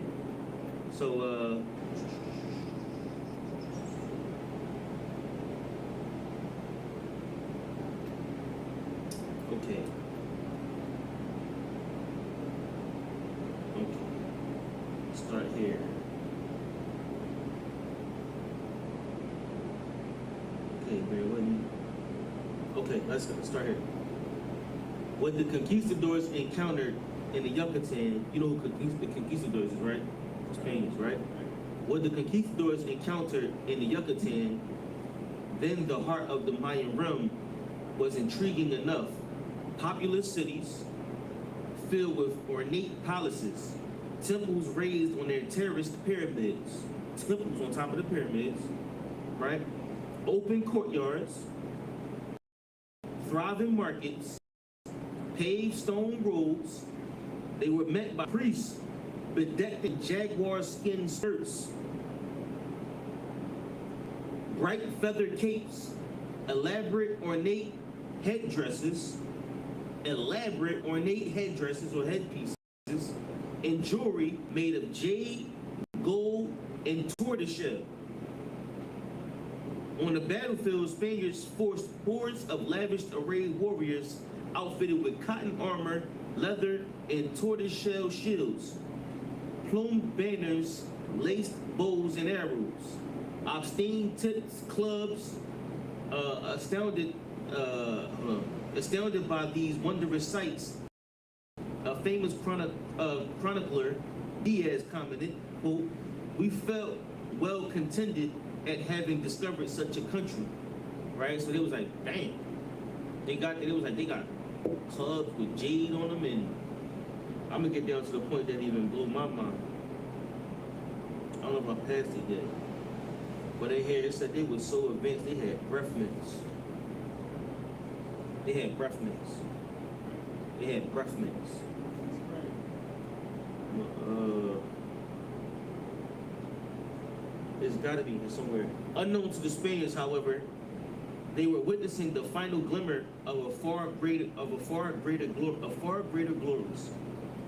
So, okay. Start here. Okay, bear with me. Okay, let's start here. What the conquistadors encountered in the Yucatan, you know who the conquistadors is, right? Spaniards, right? What the conquistadors encountered in the Yucatan, then the heart of the Mayan realm, was intriguing enough. Populous cities filled with ornate palaces, temples raised on their terraced pyramids, temples on top of the pyramids, right? Open courtyards, thriving markets, paved stone roads. They were met by priests bedecked in jaguar skin skirts, bright feathered capes, elaborate ornate headdresses or headpieces, and jewelry made of jade, gold, and tortoiseshell. On the battlefield, Spaniards forced hordes of lavished arrayed warriors outfitted with cotton armor, leather, and tortoiseshell shields, plumed banners, laced bows and arrows, obscene tips, clubs, astounded by these wondrous sights. A famous chronicler, Diaz, commented, quote, "We felt well contented at having discovered such a country," right? So they was like, damn, they got clubs with jade on them, and I'm gonna get down to the point that even blew my mind. I don't know if I passed it yet, but in here it said they were so advanced they had breath mints. They had breath mints. It's gotta be here somewhere. Unknown to the Spaniards, however, they were witnessing the final glimmer of a far greater glories.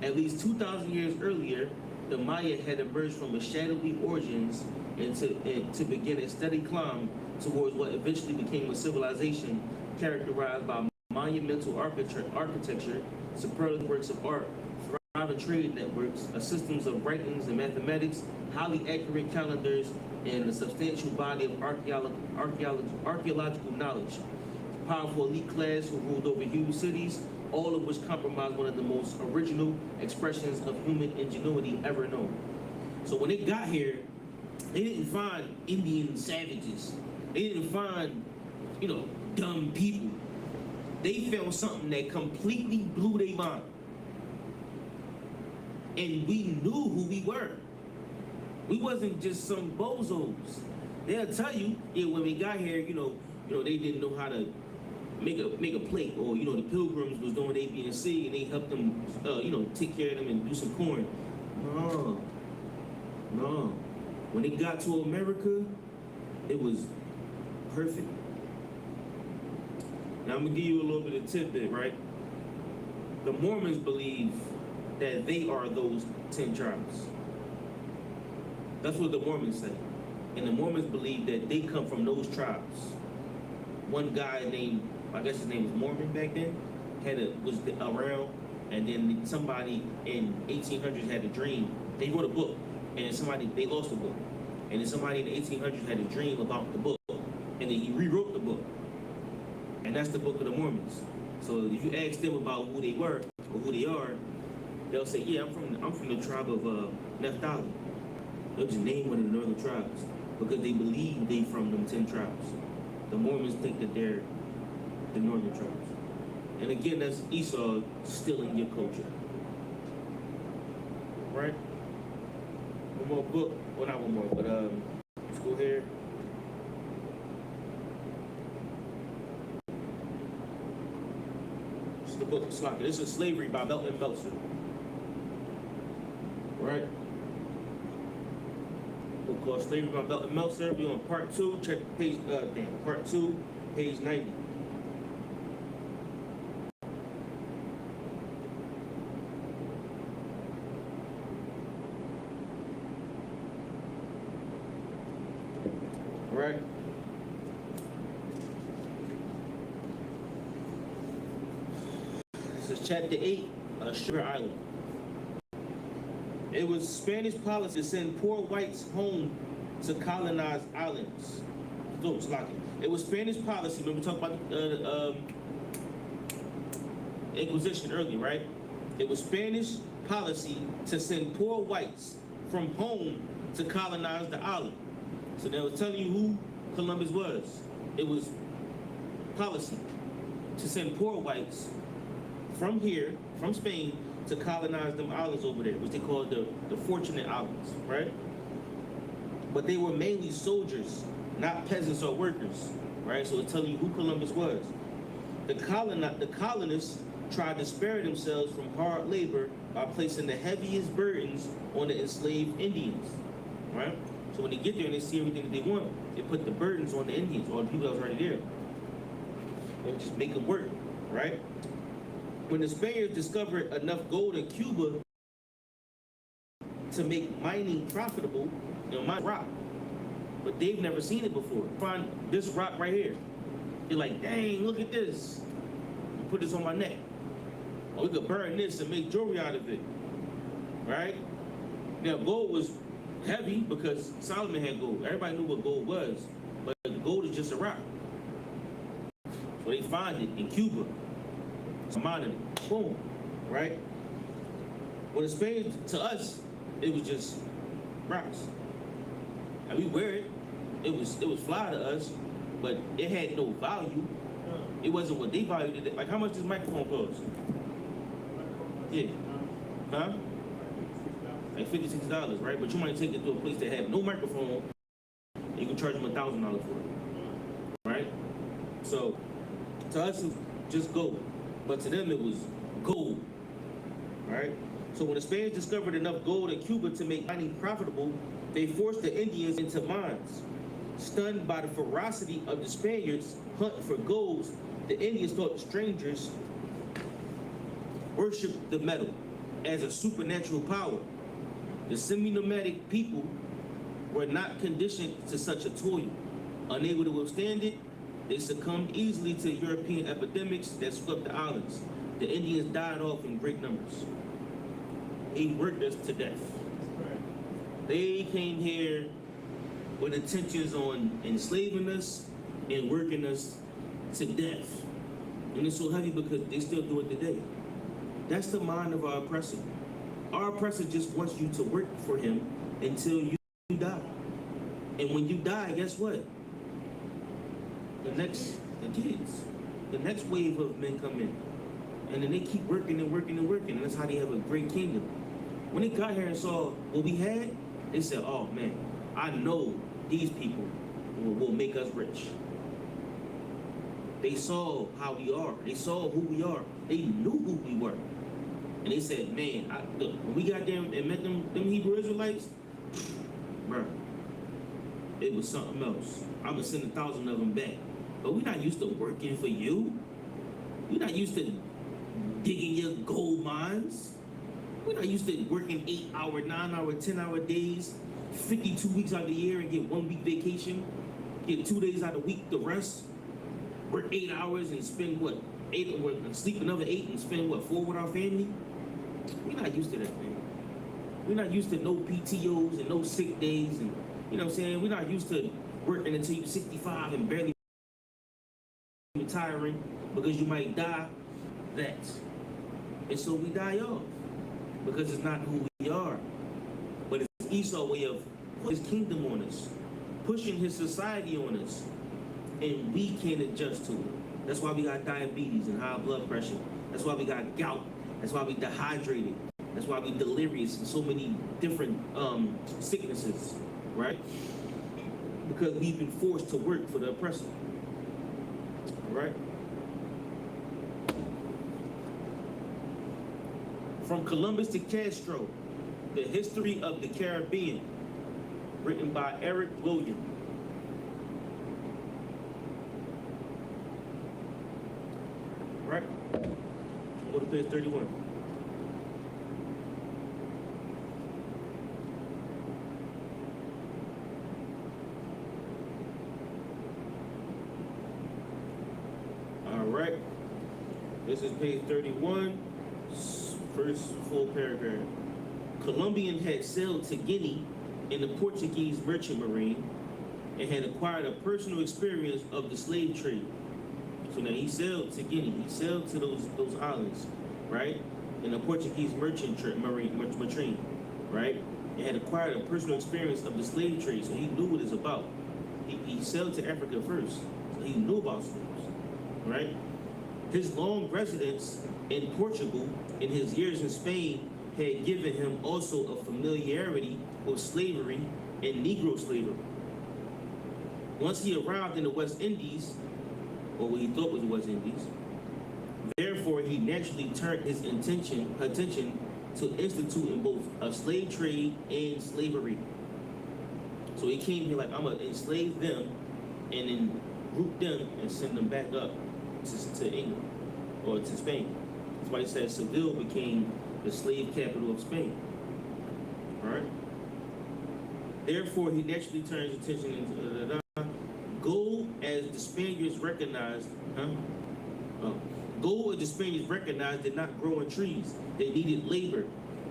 At least 2,000 years earlier, the Maya had emerged from a shadowy origins and to begin a steady climb towards what eventually became a civilization characterized by monumental architecture, superlative works of art, thriving trade networks, a systems of writings and mathematics, highly accurate calendars, and a substantial body of archaeological knowledge. Powerful elite class who ruled over huge cities, all of which compromised one of the most original expressions of human ingenuity ever known. So when they got here, they didn't find Indian savages. They didn't find, dumb people. They found something that completely blew their mind. And we knew who we were. We wasn't just some bozos. They'll tell you, when we got here, they didn't know how to make a plate, or the Pilgrims was doing A, B, and C, and they helped them, take care of them and do some corn. No. When they got to America, it was perfect. Now I'm gonna give you a little bit of tidbit, right? The Mormons believe that they are those 10 tribes. That's what the Mormons say. And the Mormons believe that they come from those tribes. One guy named, I guess his name was Mormon back then, was around, and then somebody in 1800s had a dream. They wrote a book, and they lost the book. And then somebody in the 1800s had a dream about the book, and then he rewrote the book. And that's the Book of the Mormons. So if you ask them about who they were or who they are, they'll say, yeah, I'm from the tribe of Naphtali. They'll just name one of the northern tribes because they believe they from them 10 tribes. The Mormons think that they're the northern tribes. And again, that's Esau stealing your culture. Right? One more book. Well, not one more, but let's go here. This is the book of Slacker. This is Slavery by Melton Meltzer. Right? Book called Slavery by Melton Meltzer. We're on part 2. Check page, part 2, page 90. Right? This is chapter 8, Sugar Island. It was Spanish policy to send poor whites home to colonize islands. So it's like it was Spanish policy. Remember we talked about the Inquisition earlier, right? It was Spanish policy to send poor whites from home to colonize the island. So they were telling you who Columbus was. It was policy to send poor whites from here, from Spain, to colonize them islands over there, which they called the Fortunate Islands, right? But they were mainly soldiers, not peasants or workers, right? So it's telling you who Columbus was. The colonists tried to spare themselves from hard labor by placing the heaviest burdens on the enslaved Indians, right? So when they get there and they see everything that they want, they put the burdens on the Indians or the people that was already there. They just make them work, right? When the Spaniards discovered enough gold in Cuba to make mining profitable, mine rock, but they've never seen it before. Find this rock right here. They're like, dang, look at this. Put this on my neck. Or we could burn this and make jewelry out of it, right? Now, gold was heavy because Solomon had gold. Everybody knew what gold was, but gold is just a rock. So they find it in Cuba. Mining it, boom, right? Well, the Spaniards, to us, it was just rocks. And we wear it. It was fly to us, but it had no value. It wasn't what they valued it. Like, how much does microphone cost? Yeah, huh? Like $56, right? But you might take it to a place that had no microphone, and you can charge them $1,000 for it, right? So, to us, it's just gold. But to them, it was gold, right? So when the Spaniards discovered enough gold in Cuba to make mining profitable, they forced the Indians into mines. Stunned by the ferocity of the Spaniards' hunt for gold, the Indians thought the strangers worshipped the metal as a supernatural power. The semi-nomadic people were not conditioned to such a toil. Unable to withstand it, they succumbed easily to European epidemics that swept the islands. The Indians died off in great numbers. They worked us to death. They came here with intentions on enslaving us and working us to death. And it's so heavy because they still do it today. That's the mind of our oppressor. Our oppressor just wants you to work for him until you die. And when you die, guess what? The next wave of men come in. And then they keep working and working and working. And that's how they have a great kingdom. When they got here and saw what we had, they said, oh man, I know these people will make us rich. They saw how we are. They saw who we are. They knew who we were. And they said, man, look, when we got there and met them Hebrew Israelites, bro, it was something else. I'm gonna send 1,000 of them back. But we're not used to working for you. We're not used to digging your gold mines. We're not used to working 8-hour, 9-hour, 10-hour days, 52 weeks out of the year and get 1 week vacation, get 2 days out of the week to rest, work 8 hours and spend what? 8, sleep another 8 and spend what? 4 with our family? We're not used to that, man. We're not used to no PTOs and no sick days, and you know what I'm saying? We're not used to working until you're 65 and barely retiring because you might die. That. And so we die off because it's not who we are. But it's Esau's way of putting his kingdom on us, pushing his society on us. and we can't adjust to it. That's why we got diabetes and high blood pressure. That's why we got gout. That's why we dehydrated. That's why we delirious and so many different sicknesses, right? Because we've been forced to work for the oppressor, right? From Columbus to Castro, The History of the Caribbean, written by Eric William. Right? Go to page 31. All right. This is page 31, first full paragraph. Colombian had sailed to Guinea in the Portuguese merchant marine and had acquired a personal experience of the slave trade. So now he sailed to Guinea, he sailed to those islands, right? In the Portuguese merchant marine, right? And had acquired a personal experience of the slave trade, so he knew what it's about. He sailed to Africa first, so he knew about slaves, right? His long residence in Portugal and his years in Spain had given him also a familiarity with slavery and Negro slavery. Once he arrived in the West Indies, or what he thought was the West Indies, therefore he naturally turned his attention to instituting both a slave trade and slavery. So he came here like, I'm gonna enslave them and then group them and send them back up to England or to Spain. That's why he said Seville became the slave capital of Spain. All right. Therefore, he naturally turns attention to gold as the Spaniards recognized. Gold as the Spaniards recognized did not grow in trees. They needed labor.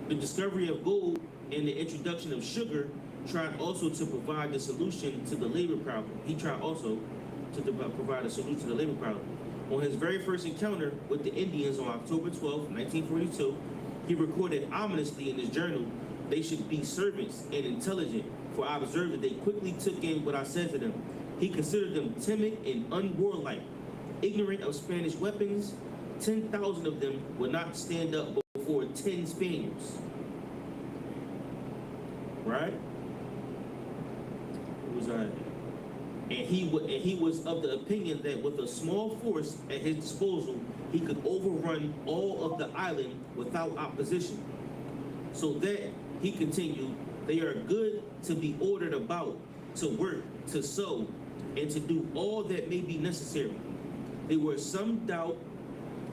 The discovery of gold and the introduction of sugar tried also to provide the solution to the labor problem. He tried also to provide a solution to the labor problem. On his very first encounter with the Indians on October 12, 1942, he recorded ominously in his journal, they should be servants and intelligent, for I observed that they quickly took in what I said to them. He considered them timid and unwarlike, ignorant of Spanish weapons. 10,000 of them would not stand up before 10 Spaniards. Right? Who was I? And he was of the opinion that with a small force at his disposal, he could overrun all of the island without opposition. So that, he continued, they are good to be ordered about, to work, to sow, and to do all that may be necessary. There was some doubt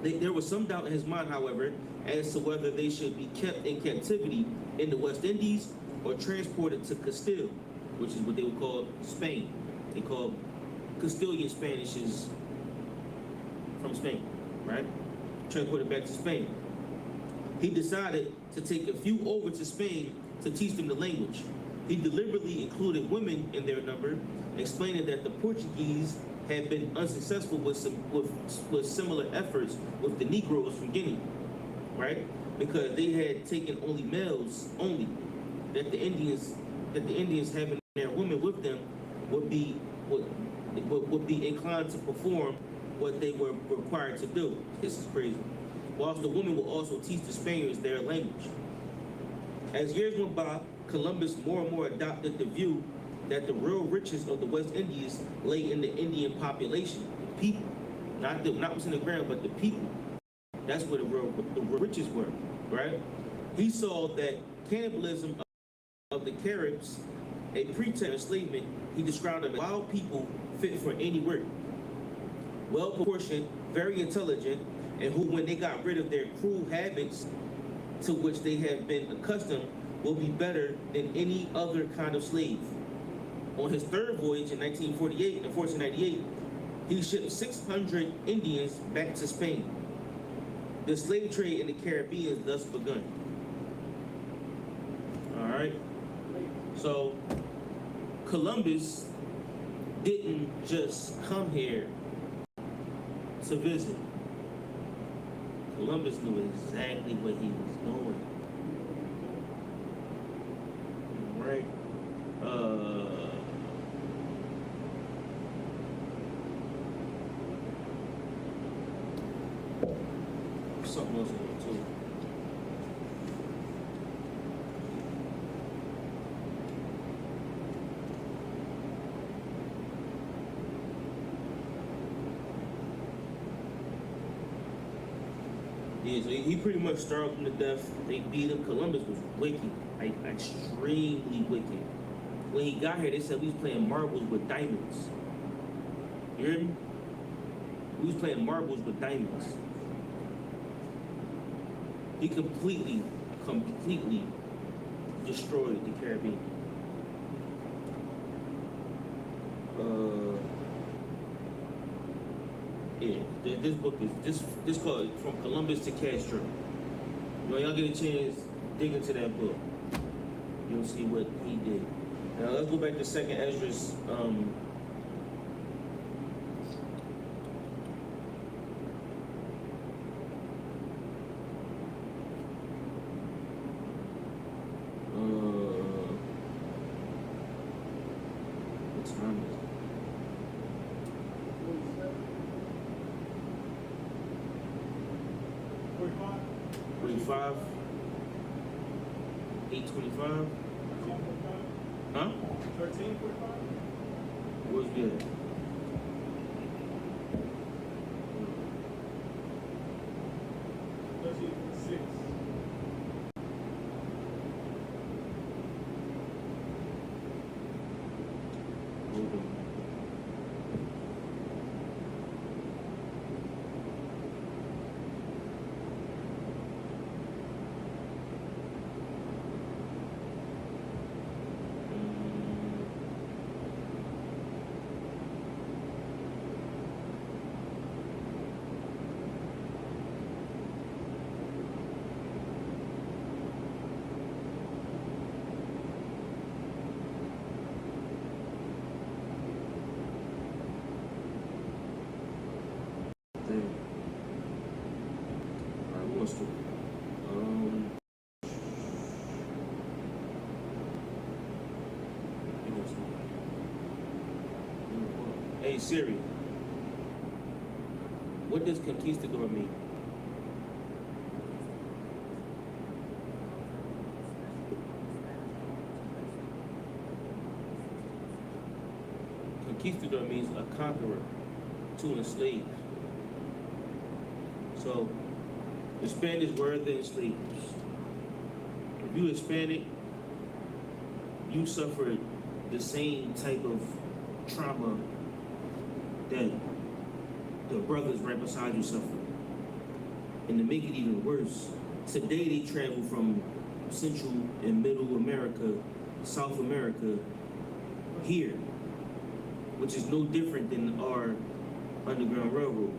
in his mind, however, as to whether they should be kept in captivity in the West Indies or transported to Castile, which is what they would call Spain. They call Castilian Spanish is from Spain, right? Transported back to Spain. He decided to take a few over to Spain to teach them the language. He deliberately included women in their number, explaining that the Portuguese had been unsuccessful with similar efforts with the Negroes from Guinea, right? Because they had taken only males only. That the Indians having their women with them would be inclined to perform what they were required to do. This is crazy. Whilst the women will also teach the Spaniards their language. As years went by, Columbus more and more adopted the view that the real riches of the West Indies lay in the Indian population, the people, not what's in the ground, but the people. That's where the real riches were, right? He saw that cannibalism of the Caribs, a pretense of enslavement, he described them as wild people fit for any work, well-proportioned, very intelligent, and who, when they got rid of their cruel habits to which they have been accustomed, will be better than any other kind of slave. On his third voyage in 1948 and 1498, he shipped 600 Indians back to Spain. The slave trade in the Caribbean thus begun. All right. So Columbus didn't just come here to visit. Columbus knew exactly what he was doing. Right? something else in there too. Yeah, so he pretty much starved him to death. They beat him. Columbus was wicked, like extremely wicked. When he got here, they said we was playing marbles with diamonds. You hear me? We was playing marbles with diamonds. He completely destroyed the Caribbean. Yeah, this book is this called From Columbus to Castro. You know, y'all get a chance, dig into that book. You'll see what he did. Now let's go back to Second Esdras. What time is it? 45? 8:25? Huh? 13:45? What's good? Hold on. Hey Siri, what does conquistador mean? Conquistador means a conqueror to enslave. So, the Spanish were the enslavers. If you Hispanic, you suffered the same type of trauma that the brothers right beside you suffered. And to make it even worse, today they travel from Central and Middle America, South America, here, which is no different than our Underground Railroad.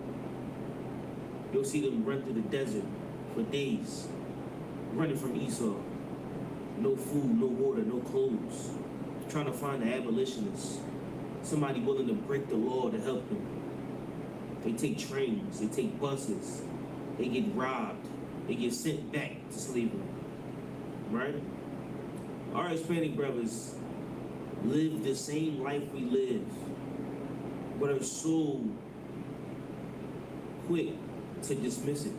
You'll see them run through the desert for days, running from Esau. No food, no water, no clothes. Trying to find the abolitionists, somebody willing to break the law to help them. They take trains, they take buses, they get robbed, they get sent back to slavery, right? Our Hispanic brothers live the same life we live, but are so quick to dismiss it,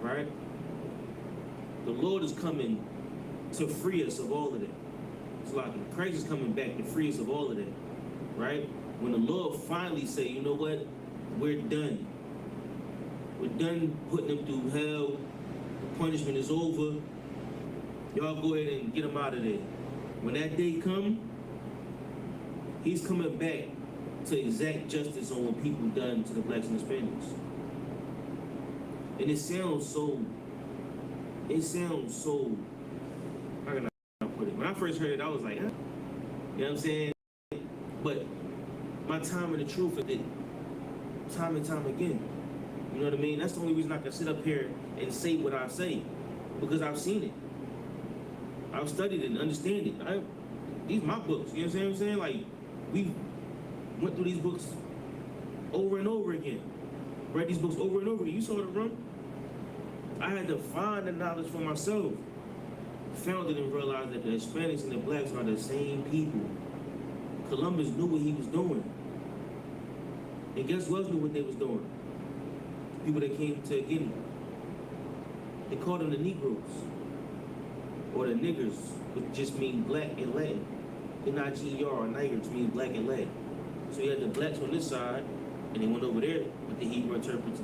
right? The Lord is coming to free us of all of that. It's like Christ is coming back to free us of all of that, right? When the Lord finally say, you know what, we're done. We're done putting them through hell. The punishment is over. Y'all go ahead and get them out of there. When that day come, he's coming back to exact justice on what people done to the blacks and Hispanics. And it sounds so, how can I put it? When I first heard it, I was like, huh? You know what I'm saying? But my time in the truth is it time and time again. You know what I mean? That's the only reason I can sit up here and say what I say, because I've seen it. I've studied it and understand it. These my books, you know what I'm saying? Like, we went through these books over and over again. Read these books over and over again. You saw the run? I had to find the knowledge for myself. Found it and realized that the Hispanics and the blacks are the same people. Columbus knew what he was doing. And guess who else knew what they was doing? people that came to Guinea. They called them the Negroes, or the niggers, which just mean black in Latin. N-I-G-E-R, or niggers, means black in Latin. So you had the blacks on this side, and they went over there with the Hebrew interpreters,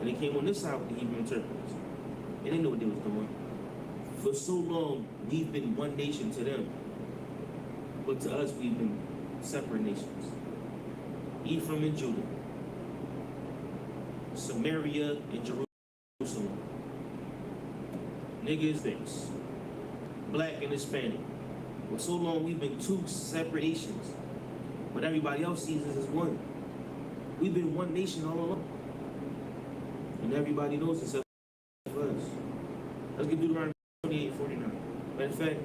and they came on this side with the Hebrew interpreters. And they knew what they was doing. For so long, we've been one nation to them, but to us, we've been separate nations. Ephraim and Judah, Samaria and Jerusalem, niggas, things, black and Hispanic. For so long, we've been two separate nations, but everybody else sees us as one. We've been one nation all along, and everybody knows except for us. Let's get Deuteronomy 28:49. Matter of fact,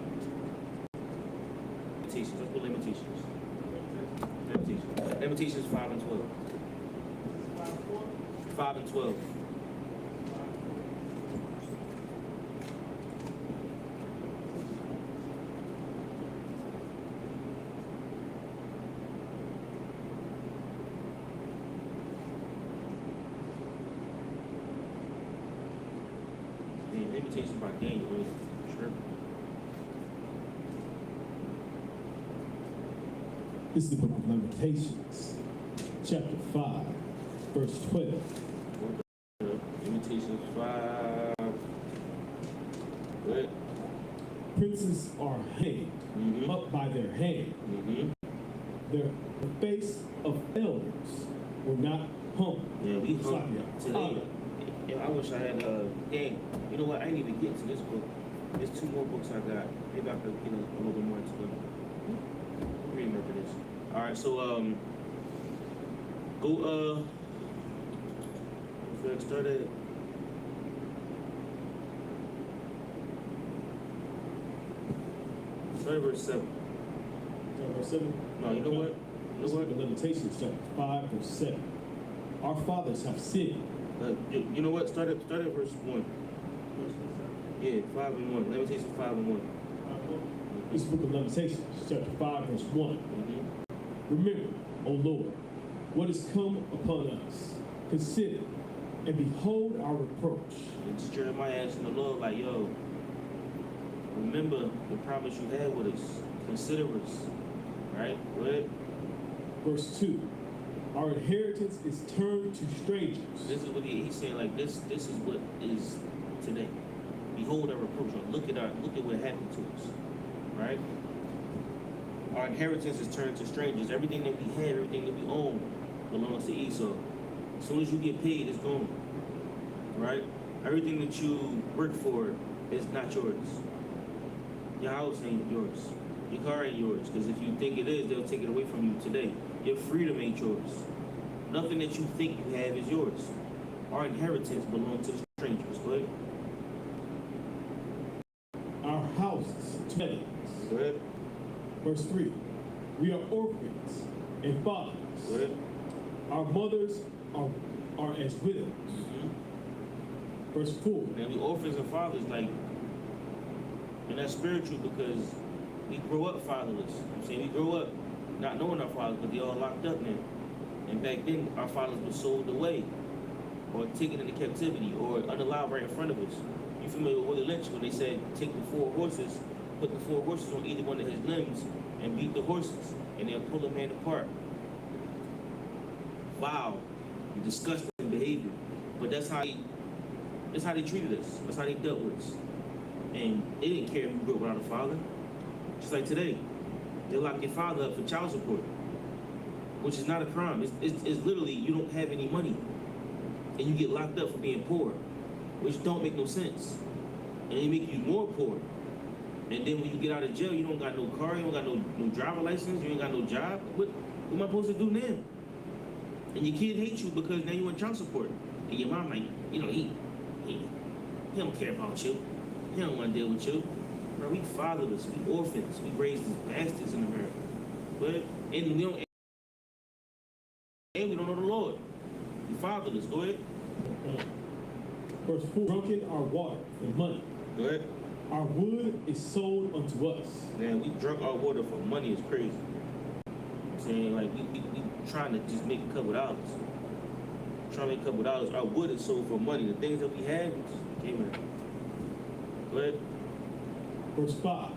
limitations. Let's put limitations. Limitations 5 and 12. 5 and 12. Limitations by Daniel, really. Sure. This is the book of Lamentations, chapter 5, verse 12. Limitations 5. Good. Princes are hanged up by their hand. The face of elders were not humble. Yeah, we Slap hung me up. today. Yeah, I wish I had, dang, you know what, I didn't even get to this book. There's 2 more books I got. Maybe I could get a little bit more into them. Remember this. All right, so, start at, verse 7. Verse 7? No, you know what? This is the Lamentations, chapter 5, verse 7. Our fathers have sinned. You know what? Start at verse 1. Yeah, 5 and 1. Lamentations 5 and 1. This book of Lamentations, chapter 5, verse 1. Remember, O Lord, what has come upon us. Consider and behold our reproach. And just Jeremiah asking the Lord, like, yo, remember the promise you had with us. Consider us. Right? Go ahead. Verse 2. Our inheritance is turned to strangers. This is what he's saying, like, this is what is today. Behold our reproach. Look at what happened to us. Right? Our inheritance is turned to strangers. Everything that we have, everything that we own belongs to Esau. As soon as you get paid, it's gone. Right? Everything that you work for is not yours. Your house ain't yours. Your car ain't yours. Because if you think it is, they'll take it away from you today. Your freedom ain't yours. Nothing that you think you have is yours. Our inheritance belongs to the strangers. Go ahead. Our houses, dwellings. Go ahead. Verse 3. We are orphans and fathers. Go ahead. Our mothers are as widows. Verse 4. Now, the orphans and fathers, like, and that's spiritual because we grow up fatherless. I'm saying we grow up not knowing our fathers, but they all locked up now. And back then, our fathers were sold away, or taken into captivity, or unalive right in front of us. You familiar with Willie Lynch when they said, take the 4 horses, put the 4 horses on either one of his limbs, and beat the horses, and they'll pull a man apart. Wow, disgusting behavior. But that's how they treated us. That's how they dealt with us. And they didn't care if you grew up without a father. Just like today, they lock your father up for child support, which is not a crime. It's literally you don't have any money, and you get locked up for being poor, which don't make no sense. And they make you more poor. And then when you get out of jail, you don't got no car, you don't got no driver license, you ain't got no job. What am I supposed to do now? And your kid hates you because now you on child support. And your mom like, you know, he don't care about you. He don't want to deal with you. Bro, we fatherless, we orphans, we raised as bastards in America. But and we don't know the Lord. We fatherless. Go ahead. Verse 4. Drunken are water and money. Go ahead. Our wood is sold unto us. Man, we drunk our water for money is crazy. I'm saying, like, we trying to just make a couple dollars. trying to make a couple dollars. Our wood is sold for money. The things that we had, we just came in. Go ahead. Verse 5.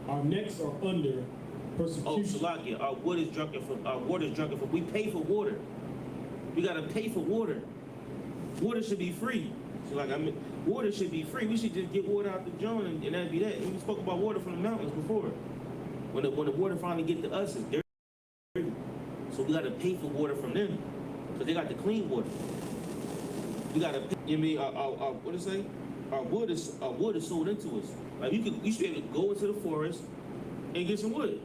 Our necks are under Oh, persecution. Salakia, our wood is drunken for, our water is drunken for. We pay for water. We gotta pay for water. Water should be free. So like, I mean, water should be free. We should just get water out the joint and that'd be that. And we spoke about water from the mountains before. When the water finally get to us, it's dirty. So we gotta pay for water from them, because they got the clean water. We gotta pay, you know what I mean, our what does it say? Our wood is sold into us. Like you should be able to go into the forest and get some wood.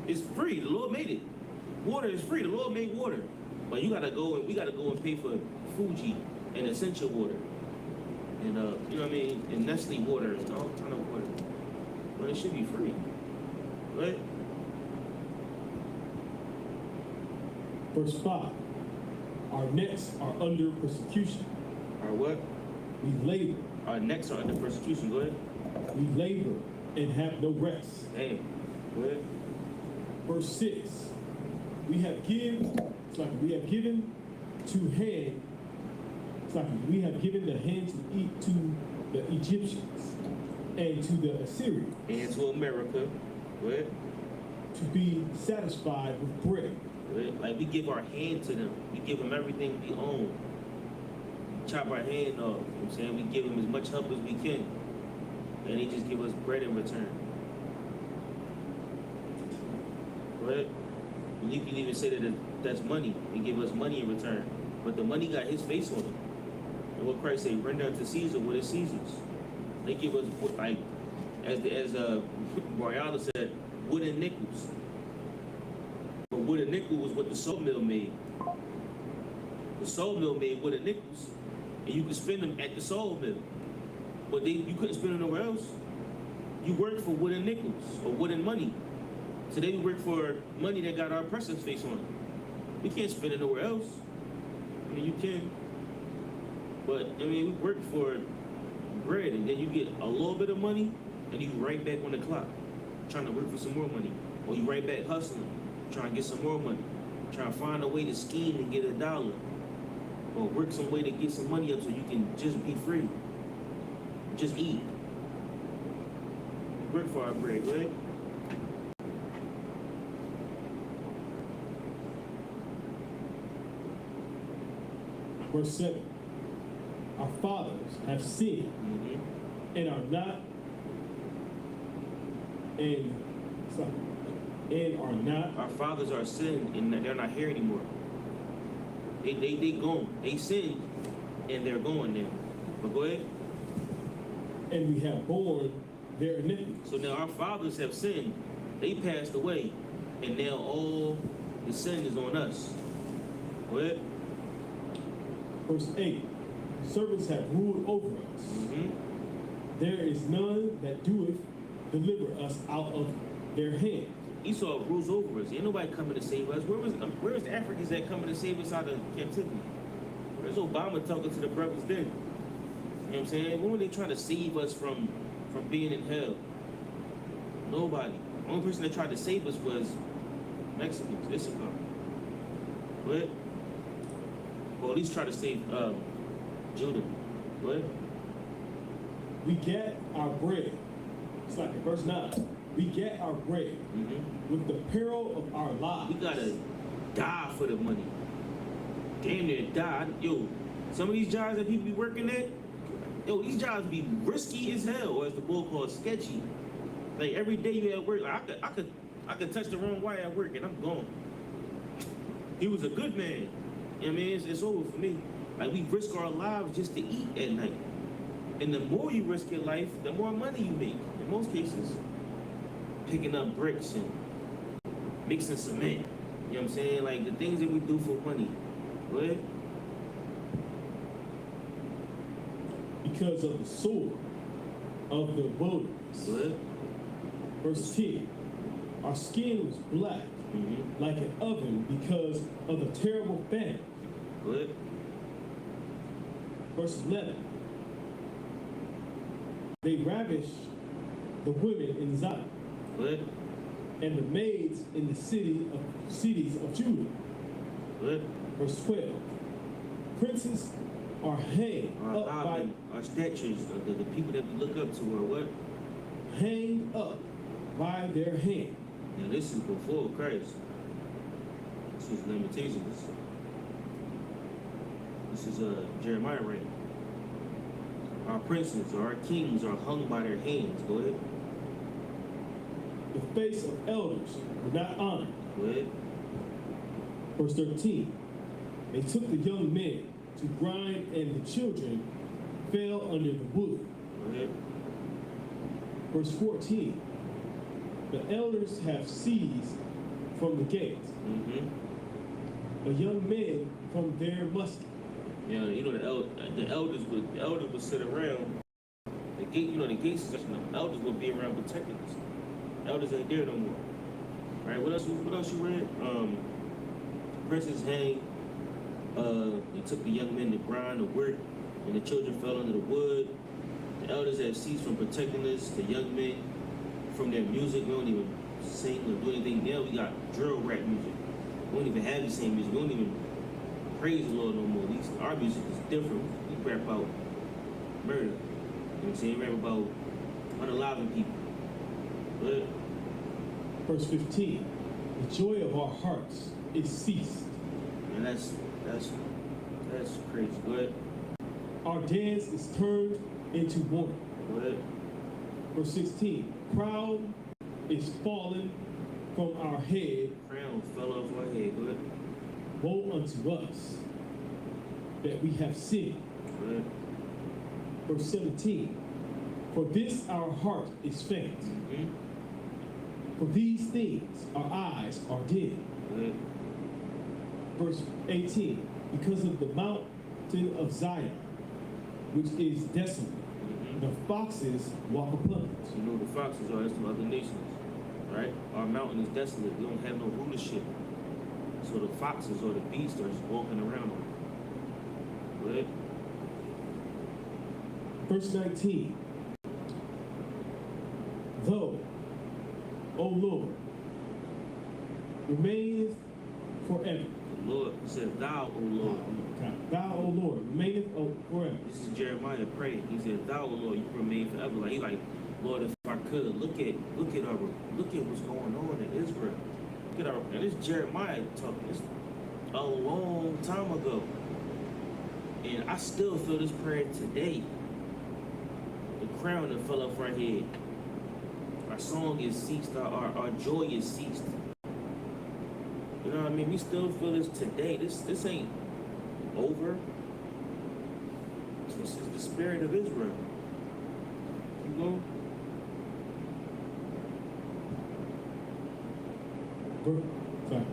It's free. The Lord made it. Water is free. The Lord made water. But you gotta go and we gotta go and pay for Fuji and essential water. And you know what I mean? And Nestle water and all kind of water. But it should be free. Right? Verse 5. Our necks are under persecution. Our what? We labor. Our necks are under persecution. Go ahead. We labor and have no rest. Damn. Go ahead. Verse 6. We have given to hand. It's like we have given the hand to eat to the Egyptians and to the Assyrians. And to America. Go ahead. To be satisfied with bread. Go ahead. Like we give our hand to them. We give them everything we own. Chop our hand off. You know what I'm saying? We give them as much help as we can. And they just give us bread in return. Go ahead. And you can even say that that's money. They give us money in return. But the money got his face on it. And what Christ said, render unto Caesar what is Caesar's. They give us, like, as Boreala said, wood and nickels. But wood and nickel was what the sawmill made. The sawmill made wood and nickels, and you could spend them at the sawmill. But you couldn't spend them nowhere else. You worked for wood and nickels, or wood and money. Today we work for money that got our oppressor's face on it. We can't spend it nowhere else. I mean, you can. But, I mean, we work for bread, and then you get a little bit of money, and you right back on the clock, trying to work for some more money. Or you right back hustling, trying to get some more money. Trying to find a way to scheme and get $1. Or work some way to get some money up so you can just be free. Just eat. Work for our bread, right? Verse 7. Our fathers have sinned and are not Our fathers are sinned and they're not here anymore. They gone. They sinned and they're gone now. But go ahead. And we have borne their iniquity. So now our fathers have sinned. They passed away. And now all the sin is on us. Go ahead. Verse 8. Servants have ruled over us. There is none that doeth deliver us out of their hand. Esau rules over us. Ain't nobody coming to save us. Where's the Africans that coming to save us out of captivity? Where's Obama talking to the brothers then? You know what I'm saying? When were they trying to save us from being in hell? Nobody. The only person that tried to save us was Mexicans, I.S.U.P.K. What? Well, at least try to save Judah. What? We get our bread. It's like in verse 9. We get our bread with the peril of our lives. We gotta die for the money. Damn near die. Yo, some of these jobs that people be working at, yo, these jobs be risky as hell, or as the bull calls, sketchy. Like every day you at work, like I could touch the wrong wire at work and I'm gone. He was a good man. You know what I mean? It's over for me. Like we risk our lives just to eat at night. And the more you risk your life, the more money you make. In most cases, picking up bricks and mixing cement. You know what I'm saying? Like the things that we do for money. Go ahead. Because of the sword of the wilderness. Go ahead. Verse 10. Our skin was black like an oven because of the terrible famine. Go ahead. Verse 11. They ravished the women in Zion. Go ahead. And the maids in the cities of Judah. Go ahead. Verse 12. Princes are hanged up by our statues, the people that we look up to are what? hanged up by their hand. Now this is before Christ. This is Lamentations. This is Jeremiah reign. Our princes or our kings are hung by their hands. Go ahead. The face of elders were not honored. Go ahead. Verse 13. They took the young men to grind, and the children fell under the wood. Go ahead. Verse 14. The elders have seized from the gates a young man from their musket. Yeah, you know the elders would sit around the gate. You know the gates. The elders would be around protecting us. Elders ain't there no more. Right? What else you read? Princes hang. They took the young men to grind, to work, and the children fell under the wood. The elders have ceased from protecting us. The young men from their music. We don't even sing or do anything. Now we got drill rap music. We don't even have the same music. We don't even praise the Lord no more. Our music is different. We rap about murder. You know what I'm saying? We rap about unaliving people. But Verse 15. The joy of our hearts is ceased. and that's crazy. Go ahead. Our dance is turned into mourning. Go ahead. Verse 16. Crown is fallen from our head. Crown fell off our head. Go ahead. Woe unto us that we have sinned. Go ahead. Verse 17. For this our heart is faint. For these things our eyes are dim. Go ahead. Verse 18. Because of the mountain of Zion, which is desolate, the foxes walk upon it. You know the foxes are some other nations, right? Our mountain is desolate. We don't have no rulership. So the foxes or the beasts are just walking around on it. Go ahead. Verse 19. Though, O Lord, remaineth forever. The Lord said, Thou, O Lord. Thou, O Lord, remaineth forever. This is Jeremiah praying. He said, Thou, O Lord, you remain forever. Like, he like, Lord, if I could, look at what's going on in Israel. Look at and this Jeremiah talking. It's a long time ago. And I still feel this prayer today. The crown that fell off our head. Our song is ceased. Our joy is ceased. You know what I mean? We still feel this today. This ain't over. This is the spirit of Israel. You know? Sorry.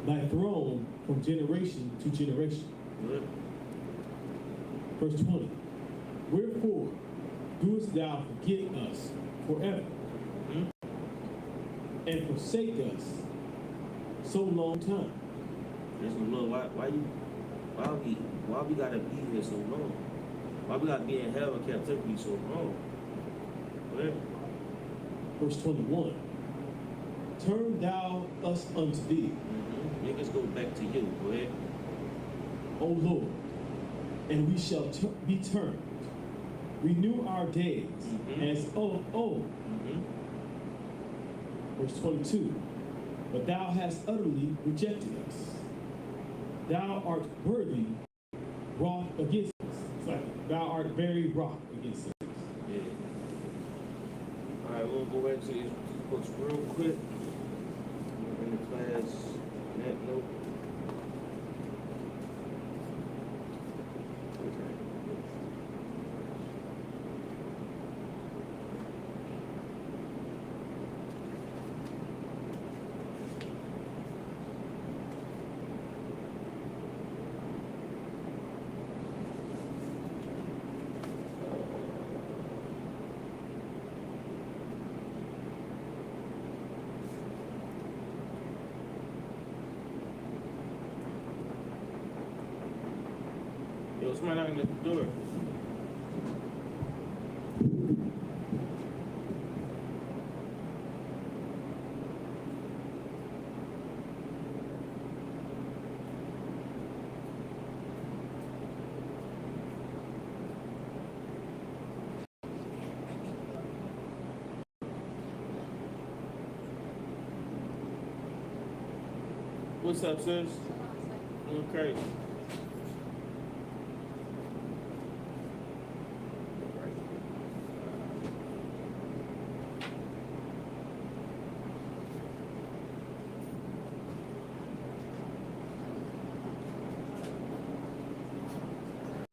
Thy throne from generation to generation. Good. Verse 20. Wherefore doest thou forget us forever and forsake us so long time? Listen, Lord, why we gotta be here so long? Why we gotta be in hell and captivity so long? Go ahead. Verse 21. Turn thou us unto thee, Make us go back to you. Go ahead. O Lord, and we shall be turned. Renew our days as of old. Verse 22. But thou hast utterly rejected us. Thou art worthy wroth against us. It's like thou art very wroth against us. Yeah. All right, we'll go back to these books real quick. We're in the class net note. Yo, somebody knocking at the door. What's up, sis? Okay.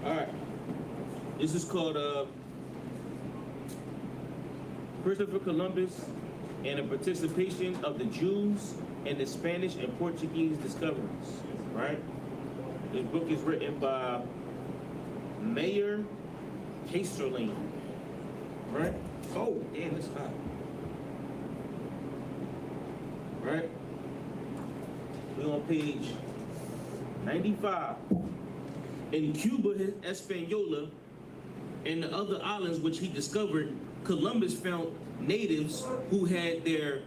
All right. This is called Christopher Columbus and the participation of the Jews in the Spanish and Portuguese discoveries, right? This book is written by Mayor Casterling, right? Oh, damn, it's hot. Right? We're on page 95. In Cuba, Hispaniola, and the other islands which he discovered, Columbus found natives who had their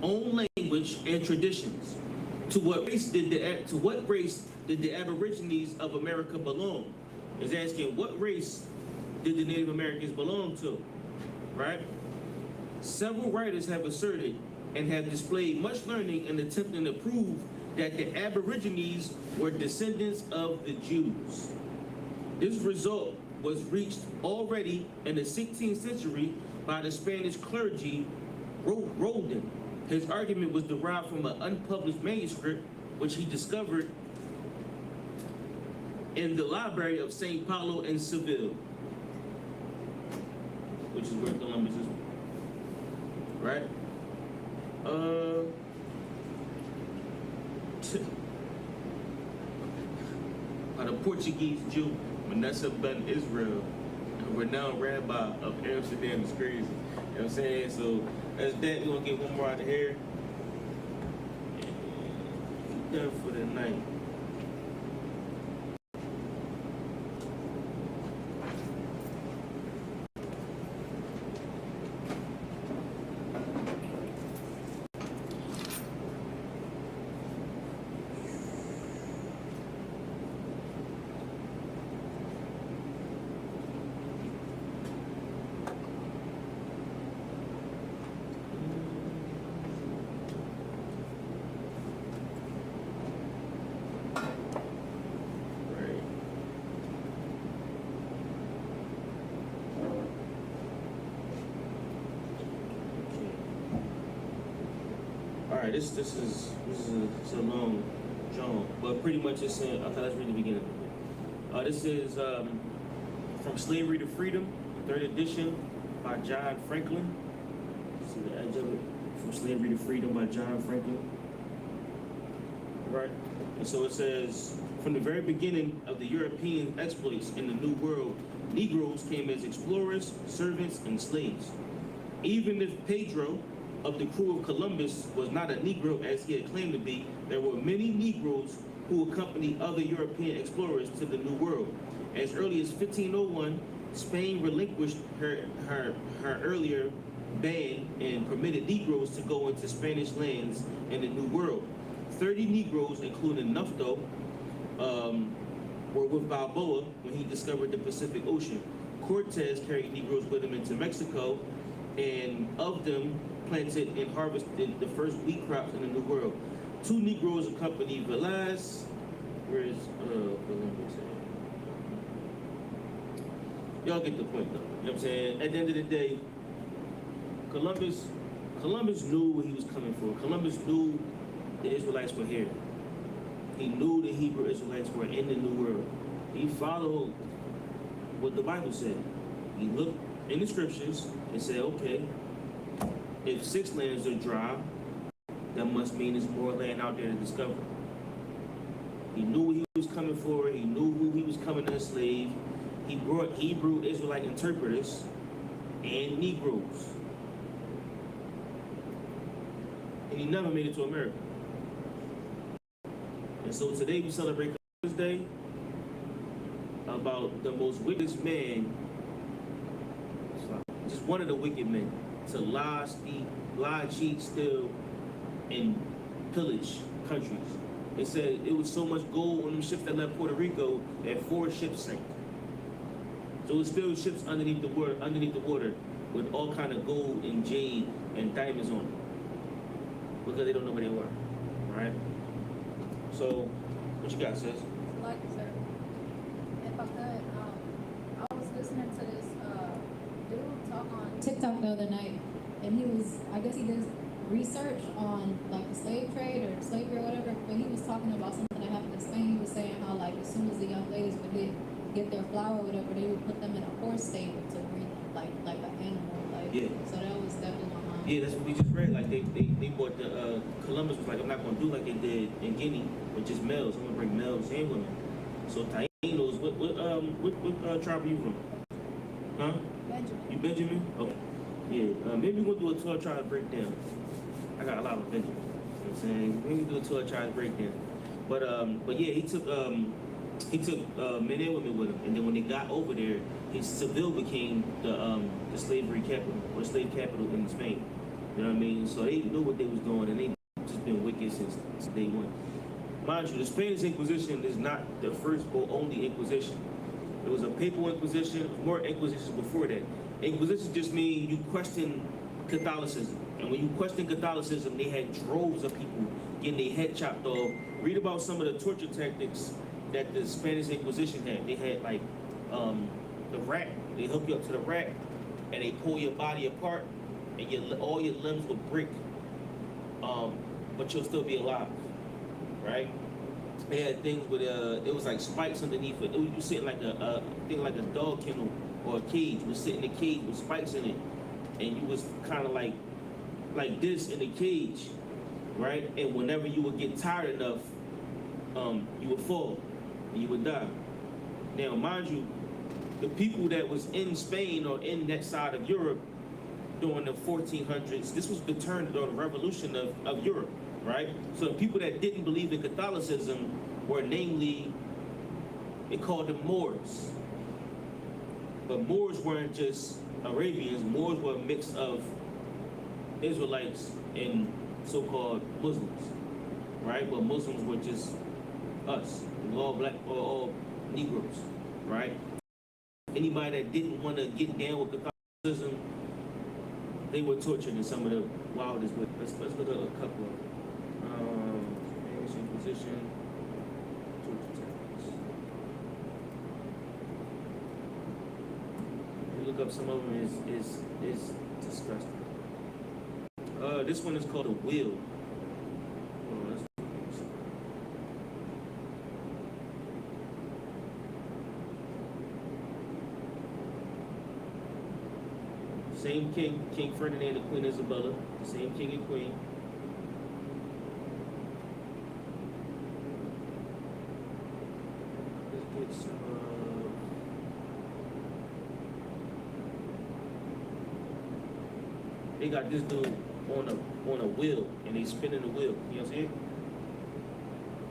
own language and traditions. To what race did the Aborigines of America belong? Is asking what race did the Native Americans belong to, right? Several writers have asserted and have displayed much learning in attempting to prove that the Aborigines were descendants of the Jews. This result was reached already in the 16th century by the Spanish clergy Roldan. His argument was derived from an unpublished manuscript which he discovered in the library of St. Paulo in Seville, which is where Columbus is, right? By the Portuguese Jew, Manasseh ben Israel, a renowned rabbi of Amsterdam, is crazy. You know what I'm saying? So that's that. We're gonna get one more out of here. And done for the night. All right, this is a long John, but pretty much it's in. Okay, let's read the beginning. This is From Slavery to Freedom, 3rd edition by John Franklin. See the edge of it. From Slavery to Freedom by John Franklin. Right, and so it says, from the very beginning of the European exploits in the New World, Negroes came as explorers, servants, and slaves. Even if Pedro of the crew of Columbus was not a Negro as he had claimed to be, there were many Negroes who accompanied other European explorers to the New World. As early as 1501, Spain relinquished her earlier ban and permitted Negroes to go into Spanish lands in the New World. 30 Negroes, including Nufto, were with Balboa when he discovered the Pacific Ocean. Cortez carried Negroes with him into Mexico, and of them planted and harvested the first wheat crops in the New World. 2 Negroes accompanied Velaz. Where is Columbus at? Y'all get the point though. You know what I'm saying? At the end of the day, Columbus knew what he was coming for. Columbus knew the Israelites were here. He knew the Hebrew Israelites were in the New World. He followed what the Bible said. He looked in the scriptures and said, okay, if 6 lands are dry, that must mean there's more land out there to discover. He knew what he was coming for. He knew who he was coming to enslave. He brought Hebrew Israelite interpreters and Negroes. And he never made it to America. And so today we celebrate Columbus Day, about the most wickedest man, just one of the wicked men, to lie, cheat, steal, and pillage countries. They said it was so much gold on them ships that left Puerto Rico that 4 ships sank. So it's still ships underneath the water with all kind of gold and jade and diamonds on them. because they don't know where they were, right? So, what you got, sis? Like you said, if I could, I was listening to this dude talk on TikTok the other night, and he was, I guess he did research on like the slave trade or slavery or whatever, but he was talking about something that happened in Spain. He was saying how like as soon as the young ladies would get their flower or whatever, they would put them in a horse stable to breed them like an animal. Like, Yeah. So that was definitely my mind. Yeah, that's what we just read. Like they bought the Columbus was like, I'm not gonna do like they did in Guinea with just males. I'm gonna bring males and women. So Taínos, what tribe are you from? Huh? Benjamin. You Benjamin? Okay. Yeah. Maybe we're gonna do a 12 tribe breakdown. I got a lot of Benjamin. You know what I'm saying? Maybe do a 12 tribe breakdown. But yeah, he took men and women with him, and then when they got over there, Seville became the slavery capital or slave capital in Spain. You know what I mean? So they knew what they was doing, and they just been wicked since day one. Mind you, the Spanish Inquisition is not the first or only Inquisition. There was a papal Inquisition, more Inquisitions before that. Inquisition just means you question Catholicism. And when you question Catholicism, they had droves of people getting their head chopped off. Read about some of the torture tactics that the Spanish Inquisition had. They had like the rack. They hook you up to the rack, and they pull your body apart, and all your limbs would break, but you'll still be alive, right? They had things with it was like spikes underneath it. You sit like a thing like a dog kennel or a cage. You would sit in a cage with spikes in it, and you was kind of like this in the cage, right? And whenever you would get tired enough, you would fall and you would die. Now, mind you, the people that was in Spain or in that side of Europe during the 1400s, this was the turn or the revolution of Europe, right? So the people that didn't believe in Catholicism were namely, they called them Moors. But Moors weren't just Arabians. Moors were a mix of Israelites and so-called Muslims, right? But Muslims were just us. We were all black or all Negroes, right? Anybody that didn't want to get down with Catholicism, they were tortured in some of the wildest ways. Let's look at a couple of Spanish Inquisition, torture tactics. Look up some of them is disgusting. This one is called a wheel. Same king, King Ferdinand and Queen Isabella, same king and queen. Let's get some. They got this dude on a wheel, and they spinning the wheel. You know what I'm saying?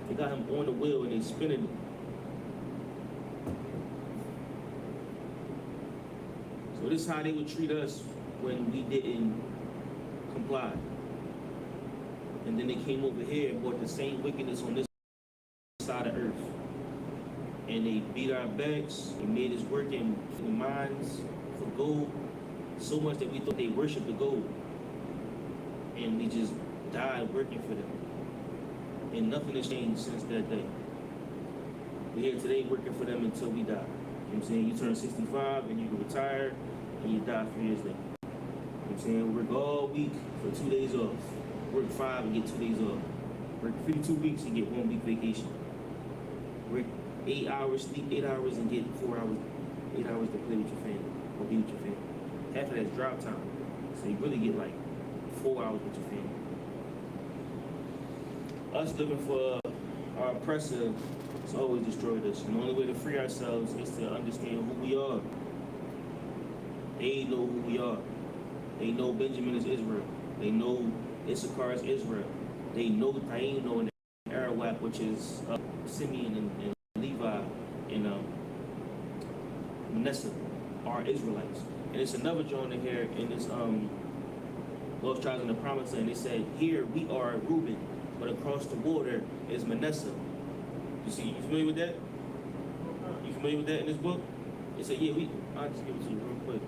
They got him on the wheel, and they spinning it. So this is how they would treat us when we didn't comply. And then they came over here and brought the same wickedness on this side of earth. And they beat our backs, they made us work in mines for gold, so much that we thought they worshiped the gold. And we just died working for them. And nothing has changed since that day. We're here today working for them until we die. You know what I'm saying? You turn 65 and you can retire and you die 3 years later. You know what I'm saying? Work all week for 2 days off. Work 5 and get 2 days off. Work 52 weeks and get 1 week vacation. Work 8 hours, sleep 8 hours and get 4 hours, 8 hours to play with your family or be with your family. Half of that's drive time. So you really get like 4 hours with your family. Us living for our oppressor has always destroyed us. And the only way to free ourselves is to understand who we are. They know who we are. They know Benjamin is Israel. They know Issachar is Israel. They know Taino and Arawak, which is Simeon and Levi and Manasseh are Israelites. And it's another joint in here in this Lost Tribes in the Promised Land. They said, here we are Reuben, but across the border is Manasseh. You see, you familiar with that? You familiar with that in this book? They said, yeah, I'll just give it to you real quick.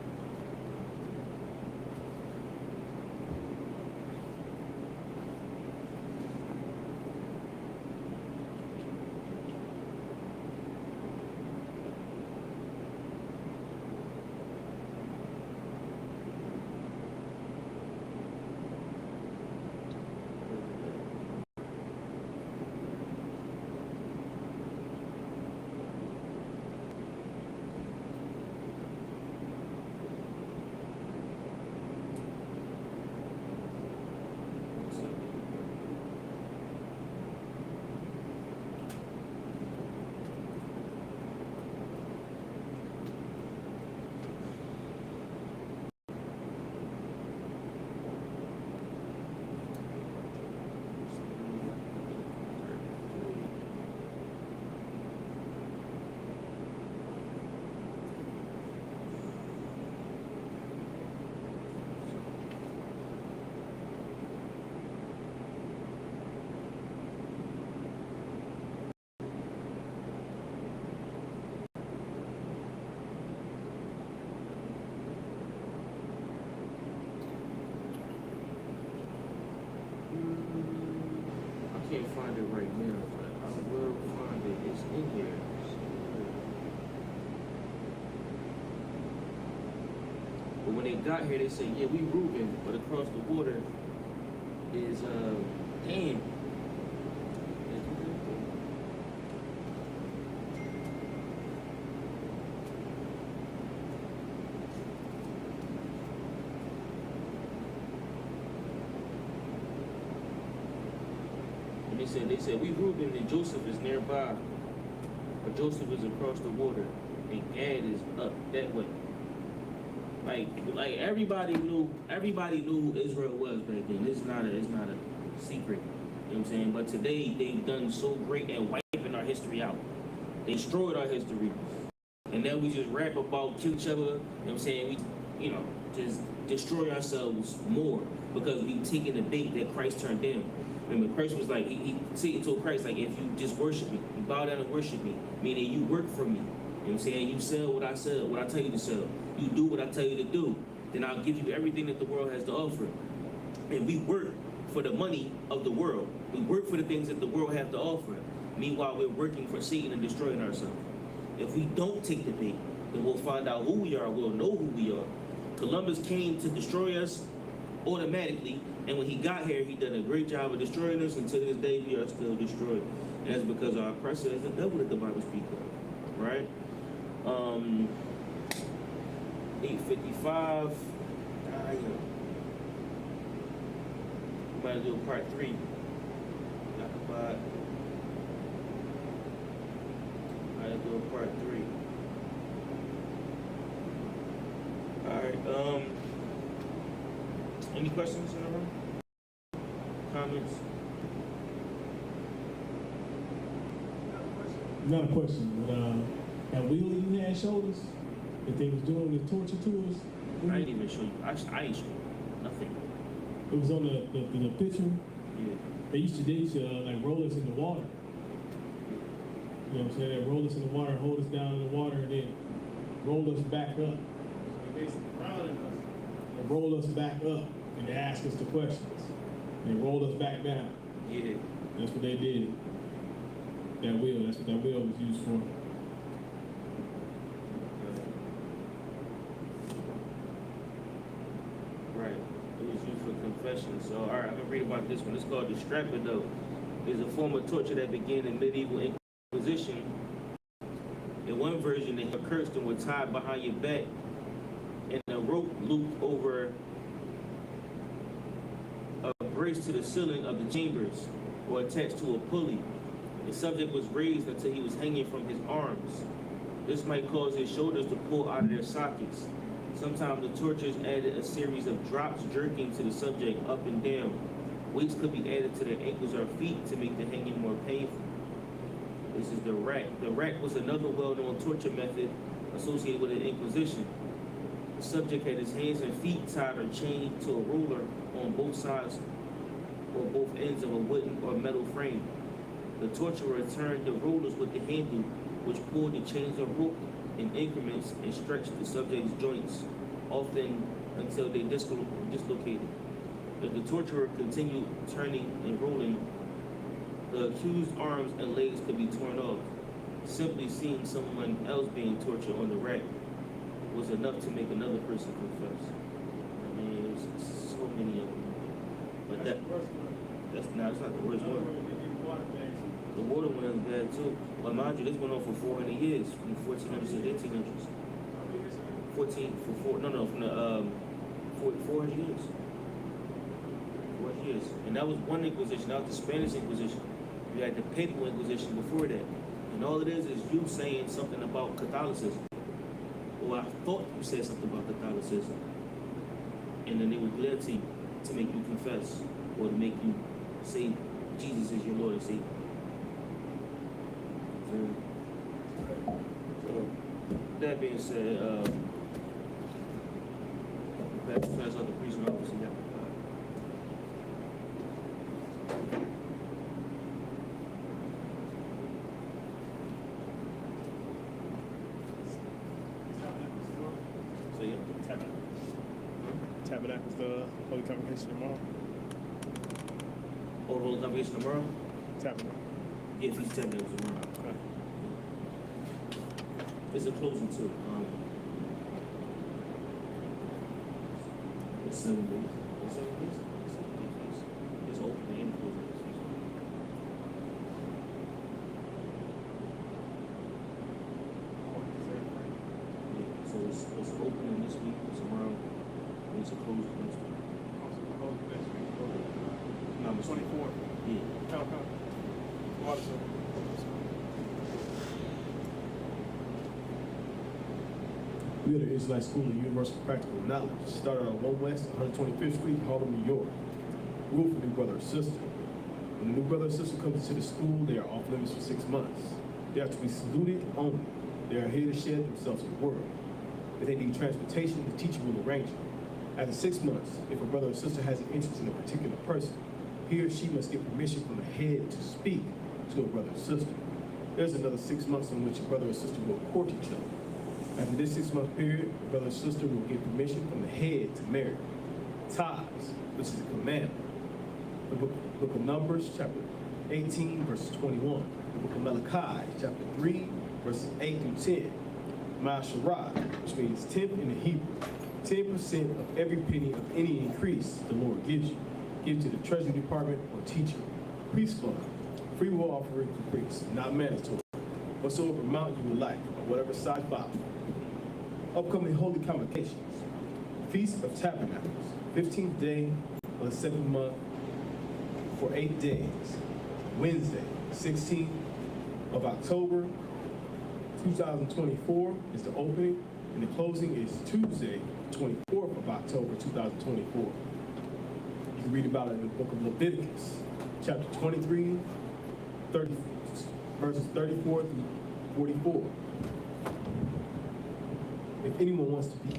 right now, but I will find it. It's in here. But when they got here, they said, yeah, we Reuben, but across the water is, Dan. And they said, we Reuben and Joseph is nearby, but Joseph is across the water, and Gad is up that way. Like everybody knew who Israel was back then. It's not a secret. You know what I'm saying? But today they've done so great at wiping our history out. They destroyed our history. And now we just rap about kill each other. You know what I'm saying? We just destroy ourselves more because we taking the bait that Christ turned down. Remember, Christ was like, Satan told Christ, like, if you just worship me, you bow down and worship me, meaning you work for me. You know what I'm saying? You sell what I sell, what I tell you to sell. You do what I tell you to do. Then I'll give you everything that the world has to offer. And we work for the money of the world. We work for the things that the world have to offer. Meanwhile, we're working for Satan and destroying ourselves. If we don't take the bait, then we'll find out who we are. We'll know who we are. Columbus came to destroy us automatically. And when he got here, he did a great job of destroying us. And to this day, we are still destroyed. And that's because our oppressor is the devil that the Bible speaks of. Right? 8:55. We might do a part 3. Talk about. Might do a part 3. All right. Any questions in the room? Comments? Not a question, but at Wheeler you had shoulders that they was doing the torture tours. I didn't even show you. I ain't show you nothing. It was on the picture. Yeah. They used to like roll us in the water. You know what I'm saying? They roll us in the water, hold us down in the water, and then roll us back up. So they basically rounded us and roll us back up, and they ask us the questions. They rolled us back down. Yeah. That's what they did. That's what that wheel was used for. Right. It was used for confession. So, all right, I'm going to read about this one. It's called the Strapado. It's a form of torture that began in medieval Inquisition. In one version, the Kirsten were tied behind your back and a rope looped over a brace to the ceiling of the chambers or attached to a pulley. The subject was raised until he was hanging from his arms. This might cause his shoulders to pull out of their sockets. Sometimes the torturers added a series of drops jerking to the subject up and down. Weights could be added to their ankles or feet to make the hanging more painful. This is the rack. The rack was another well-known torture method associated with the Inquisition. The subject had his hands and feet tied or chained to a roller on both sides or both ends of a wooden or metal frame. The torturer turned the rollers with the handle, which pulled the chains of rope in increments and stretched the subject's joints, often until they dislocated. If the torturer continued turning and rolling, the accused's arms and legs could be torn off. Simply seeing someone else being tortured on the rack was enough to make another person confess. I mean, there's so many of them. But it's not the worst one. The water one is bad too. But mind you, this went on for 400 years, from the 1400s to the 1800s. 400 years. 4 years. And that was one Inquisition. That was the Spanish Inquisition. You had the Papal Inquisition before that. And all it is you saying something about Catholicism. Or I thought you said something about Catholicism. And then they would glare to you to make you confess or to make you say Jesus is your Lord and Savior. So, that being said, pass out the priest and officer. So yeah, Tabernacle's the Holy Convocation tomorrow. Holy Convocation tomorrow. Tabernacle. Yeah, Feast of Tabernacles tomorrow. Okay. It's a closing too. It's 7 days. It's 7 days. It's opening and closing. Yeah, so it's opening this week, tomorrow, and it's a closing next week. No, it's 24th. Yeah. Okay. Water service. We are the Israelite School of Universal Practical Knowledge. Started on 1 West, 125th Street, Harlem, New York. Rule for new brother or sister. When a new brother or sister comes into the school, they are off limits for 6 months. They are to be saluted only. They are here to share themselves with the world. If they need transportation, the teacher will arrange it. After 6 months, if a brother or sister has an interest in a particular person, he or she must get permission from the head to speak to a brother or sister. There's another 6 months in which a brother or sister will court each other. After this 6-month period, the brother or sister will get permission from the head to marry. Tithes, which is a commandment. The book of Numbers, chapter 18, verses 21. The book of Malachi, chapter 3, verses 8 through 10. Ma'asharah, which means 10th in the Hebrew. 10% of every penny of any increase the Lord gives you. Give to the Treasury Department or teacher. Priest fund, free will offering for priests, not mandatory. Whatsoever amount you would like, or whatever size Bible. Upcoming holy convocations. Feast of Tabernacles, 15th day of the 7th month for 8 days. Wednesday, 16th of October, 2024 is the opening, and the closing is Tuesday, 24th of October, 2024. You can read about it in the book of Leviticus, chapter 23, verses 34 through 44. If anyone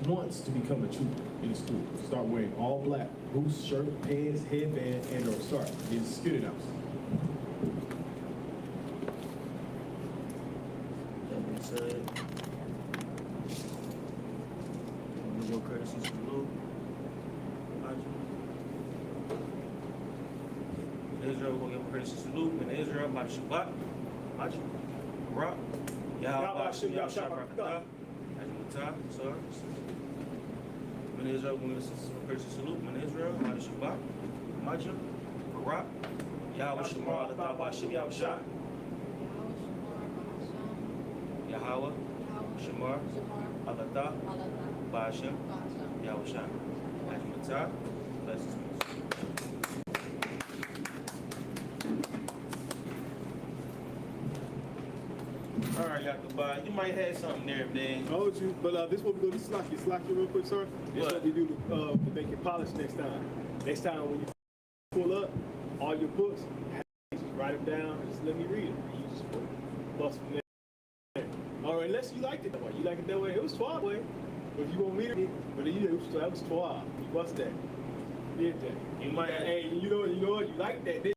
wants to become a trooper in the school, start wearing all black, boots, shirt, pants, headband, and/or start. It's security house. That being said, with your courtesy salute, in Israel, we're going to give a courtesy salute. In Israel, by the Shabbat, Rock, Yahweh, Shabbat, Sorry. In Israel, we're going to give a courtesy salute. In Israel, by the Shabbat, Majah, Rock, Yahweh, Shamar, Latah, Shib, Yahweh, Yahweh, Shamar, Alatah, Ba'ashem, Yahweh, Ajmatah, blessings. All right, Yakuba, you might have something there, man. I told you, but this is what we do. This slack you real quick, sir. This is what we do to make it polished next time. Next time when you pull up all your books, just write them down and just let me read it. You just bust from there. All right, unless you liked it that way. You like it that way. It was 12 way. But if you want me to read it, but that was 12. You bust that. Did that. You might have, Hey, you know what? You like that.